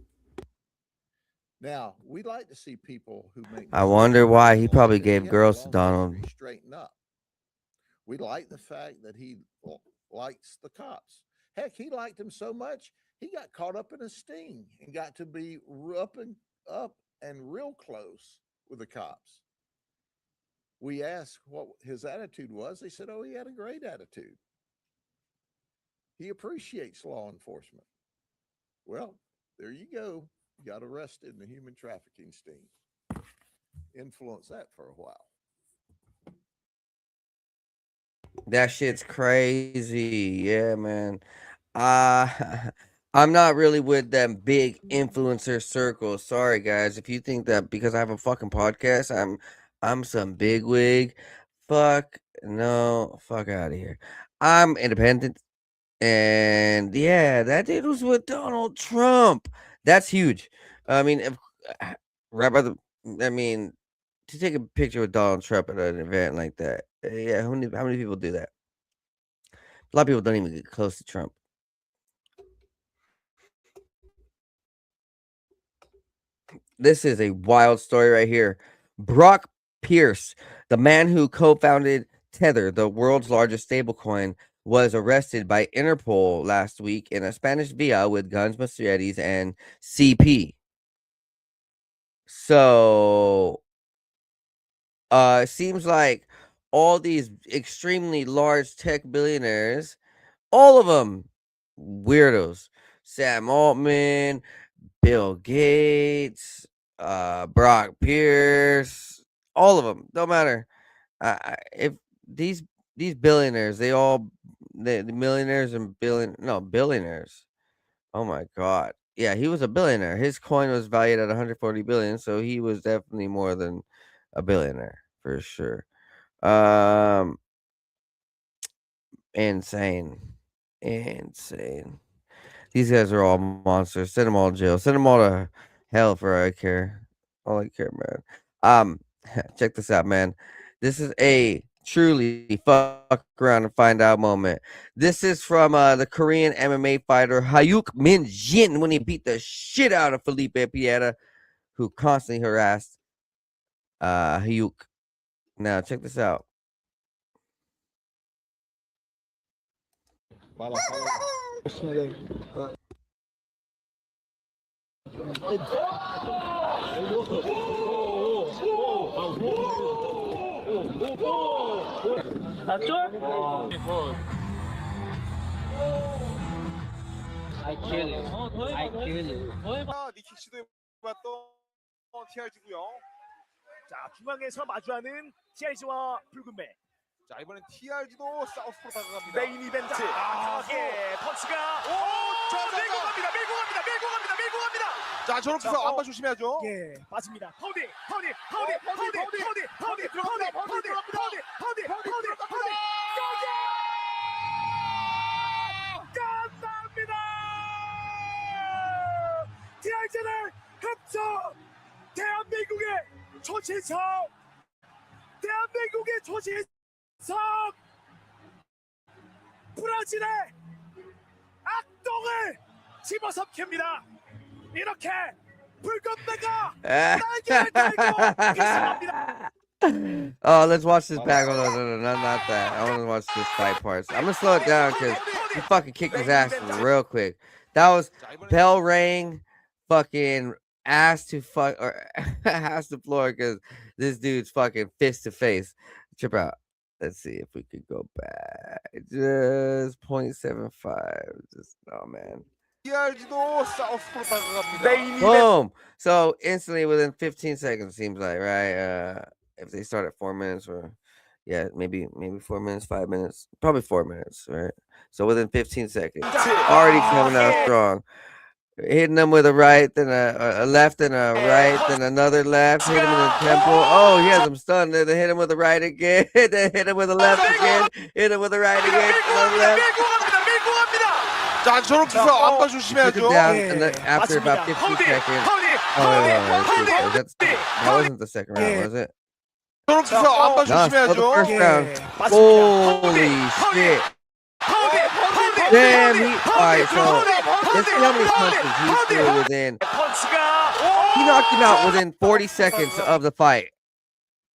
Now, we like to see people who make I wonder why he probably gave girls to Donald. straighten up. We like the fact that he likes the cops. Heck, he liked them so much, he got caught up in a sting and got to be up and real close with the cops. We asked what his attitude was. They said, oh, he had a great attitude. He appreciates law enforcement. Well, there you go. Got arrested in a human trafficking sting. Influence that for a while. That shit's crazy. Yeah, man. I'm not really with them big influencer circles. Sorry, guys. If you think that because I have a fucking podcast, I'm some big wig. Fuck no. Fuck out of here. I'm independent. And yeah, that dude was with Donald Trump. That's huge. I mean, right by the. I mean, to take a picture with Donald Trump at an event like that. Yeah, how many people do that? A lot of people don't even get close to Trump. This is a wild story right here. Brock Pierce, the man who co-founded Tether, the world's largest stablecoin, was arrested by Interpol last week in a Spanish villa with guns, machetes, and CP. So, it seems like all these extremely large tech billionaires, all of them weirdos. Sam Altman, Bill Gates, Brock Pierce, all of them. Don't matter. If these billionaires, the millionaires and billionaires. Oh my god. Yeah, he was a billionaire. His coin was valued at 140 billion, so he was definitely more than a billionaire for sure. Insane. Insane. These guys are all monsters. Send them all to jail. Send them all to hell for all I care. All I care, man. Check this out, man. This is a truly fuck around and find out moment. This is from the Korean MMA fighter Hayuk Min Jin when he beat the shit out of Felipe Piera, who constantly harassed Hayuk. Now, check this out. I kill you. I kill you. 니킥 시도해봤던 TRG고요. 자, 중앙에서 마주하는 TRG와 붉은배. 자, 이번엔 TRG도 사우스포로 다가갑니다. 메인 이벤트. 강하게 펀치가 밀고 갑니다. 자, 저렇게 해서 안마 조심해야죠. 예, 빠집니다. 파운딩. 끝납니다. TRG를 흡수. 대한민국의 초신성. 브라질의 악동을 집어삼킵니다. 이렇게 붉은배가 날개를 달고 기승합니다. Oh, let's watch this back. Hold on, no, not that. I want to watch this fight parts. I'm gonna slow it down because he fucking kicked his ass real quick. That was bell rang, fucking ass to floor because this dude's fucking fist to face. Trip out. Let's see if we could go back. Just 0.75. Just man. Boom. So instantly within 15 seconds, seems like, right? If they start at 4 minutes or maybe 4 minutes, 5 minutes, probably 4 minutes, right? So within 15 seconds, already coming out strong. Hitting them with a right, then a left, and a right, then another left. Hit him in the temple. Oh, he has him stunned. Then hit him with a right again. Then hit him with a left again. Hit him with a right again. Another left. 자, 저렇게 해서 안마 조심해야죠. Took it down, and then after about 15 seconds. Oh, wait. That wasn't the second round, was it? 저렇게 해서 안마 No, it's still 조심해야죠. the first round. Holy shit. Damn, alright, so let's see how many punches he threw within. He knocked him out within 40 seconds of the fight.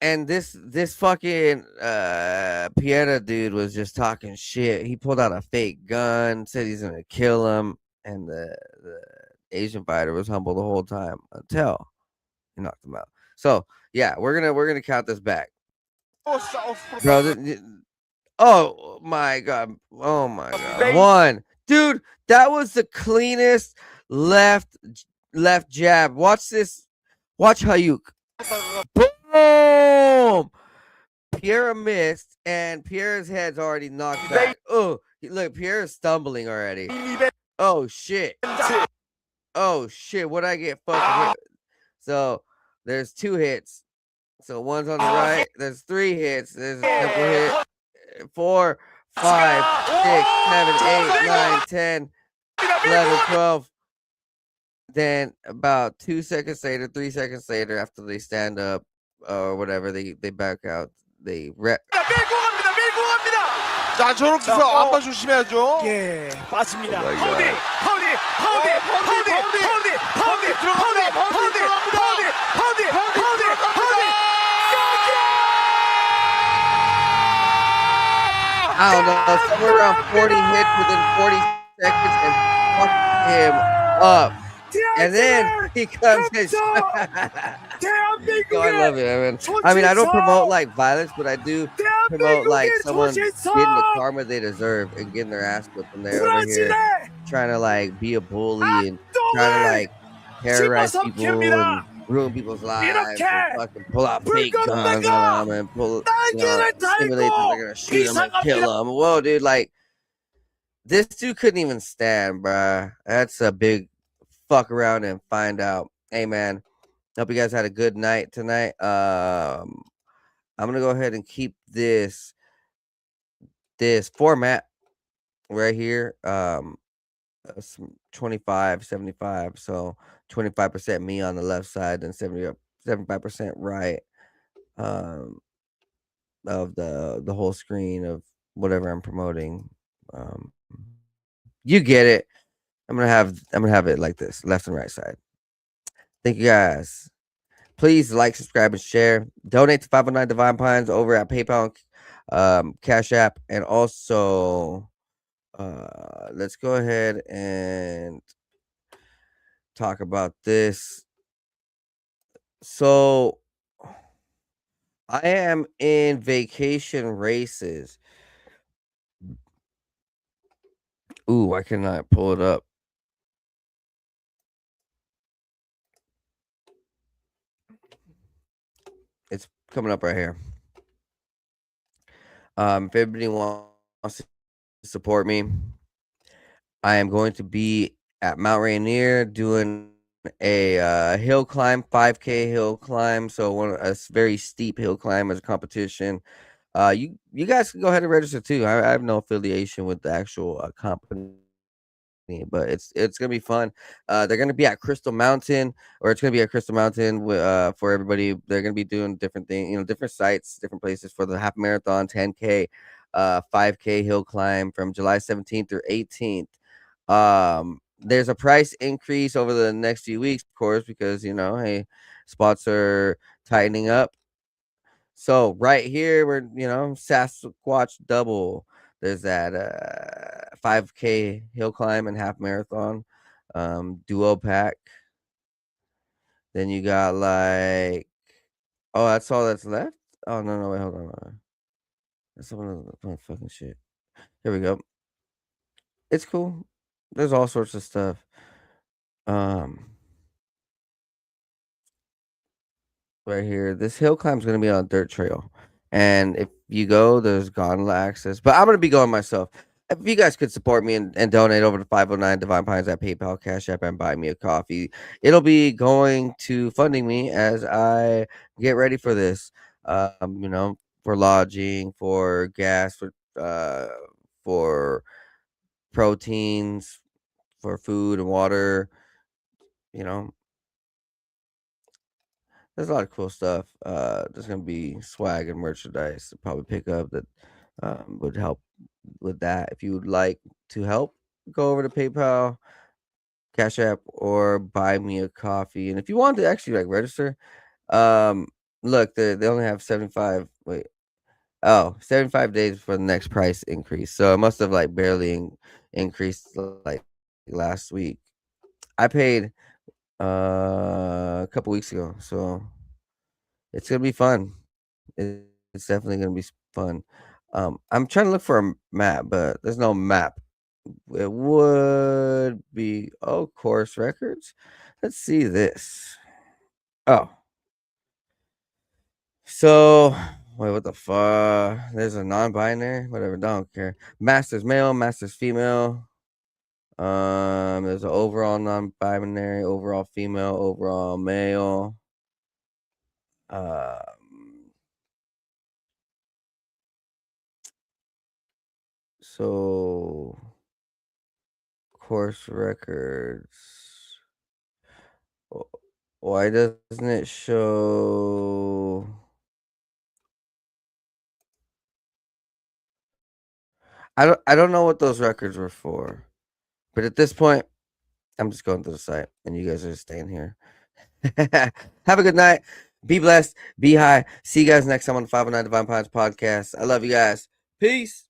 And this fucking Piera dude was just talking shit. He pulled out a fake gun, said he's gonna kill him, and the Asian fighter was humble the whole time until he knocked him out. So yeah, we're gonna count this back, bro. Oh my god! Oh my god! One, dude, that was the cleanest left jab. Watch this. Watch Hayuk. Boom! Piera missed, and Pierre's head's already knocked back. Oh, look, Pierre's stumbling already. Oh shit! Oh shit! What'd I get fucking hit? So there's 2 hits. So one's on the right. There's 3 hits. There's a couple hit. 4, 5, 6, 7, 8, 9, 10, 11, 12. Then about 2 seconds later, 3 seconds later, after they stand up or whatever, they back out. They rep. 자, 저렇게 해서 안마 조심해야죠. 예, 빠집니다. 파운딩. I don't know, somewhere around 40 hits within 40 seconds and fucked him up. And then he comes in. I love it, man. I mean, I don't promote like violence, but I do promote like someone getting the karma they deserve and getting their ass whipped, and they're over here trying to like be a bully and trying to like terrorize people and ruin people's lives and fucking pull out fake guns on them and pull, simulate that they're gonna shoot them and kill them. Whoa, dude, like this dude couldn't even stand, bruh. That's a big fuck around and find out. Hey, man, hope you guys had a good night tonight. I'm gonna go ahead and keep this format right here. 25-75, so 25% me on the left side and 75% right of the whole screen of whatever I'm promoting. You get it. I'm gonna have it like this, left and right side. Thank you guys. Please like, subscribe, and share. Donate to 509 Divine Pines over at PayPal, Cash App, and also let's go ahead and talk about this. So I am in vacation races. Ooh, why can't I pull it up? It's coming up right here. If everybody wants to support me, I am going to be at Mount Rainier doing a hill climb, 5K hill climb. So a very steep hill climb as a competition. You guys can go ahead and register too. I have no affiliation with the actual company, but it's gonna be fun. They're gonna be at Crystal Mountain, or it's gonna be at Crystal Mountain for everybody. They're gonna be doing different things, different sites, different places for the half marathon, 10K, 5K hill climb from July 17th through 18th. There's a price increase over the next few weeks, of course, because hey, spots are tightening up. So right here, we're Sasquatch double. There's that 5K hill climb and half marathon, duo pack. Then you got like, oh, that's all that's left. Oh no, wait, hold on. That's some of the fucking shit. Here we go. It's cool. There's all sorts of stuff. Right here, this hill climb is gonna be on a dirt trail, and if you go, there's gondola access. But I'm gonna be going myself. If you guys could support me and donate over to 509 Divine Pines at PayPal, Cash App, and buy me a coffee, it'll be going to funding me as I get ready for this. For lodging, for gas, for proteins, for food and water. There's a lot of cool stuff. There's gonna be swag and merchandise to probably pick up that would help with that. If you would like to help, go over to PayPal, Cash App, or buy me a coffee. And if you want to actually like register, look, they only have 75 days for the next price increase. So it must have like barely increased like last week. I paid a couple weeks ago, so it's gonna be fun. It's definitely gonna be fun. I'm trying to look for a map, but there's no map. It would be course records. Let's see this. Oh, so wait, what the fuck? There's a non-binary, whatever. Don't care. Masters male, masters female. There's an overall non-binary, overall female, overall male. So course records. Why doesn't it show? I don't know what those records were for. But at this point, I'm just going to the site and you guys are just staying here. Have a good night. Be blessed. Be high. See you guys next time on the 509 Divine Pines podcast. I love you guys. Peace.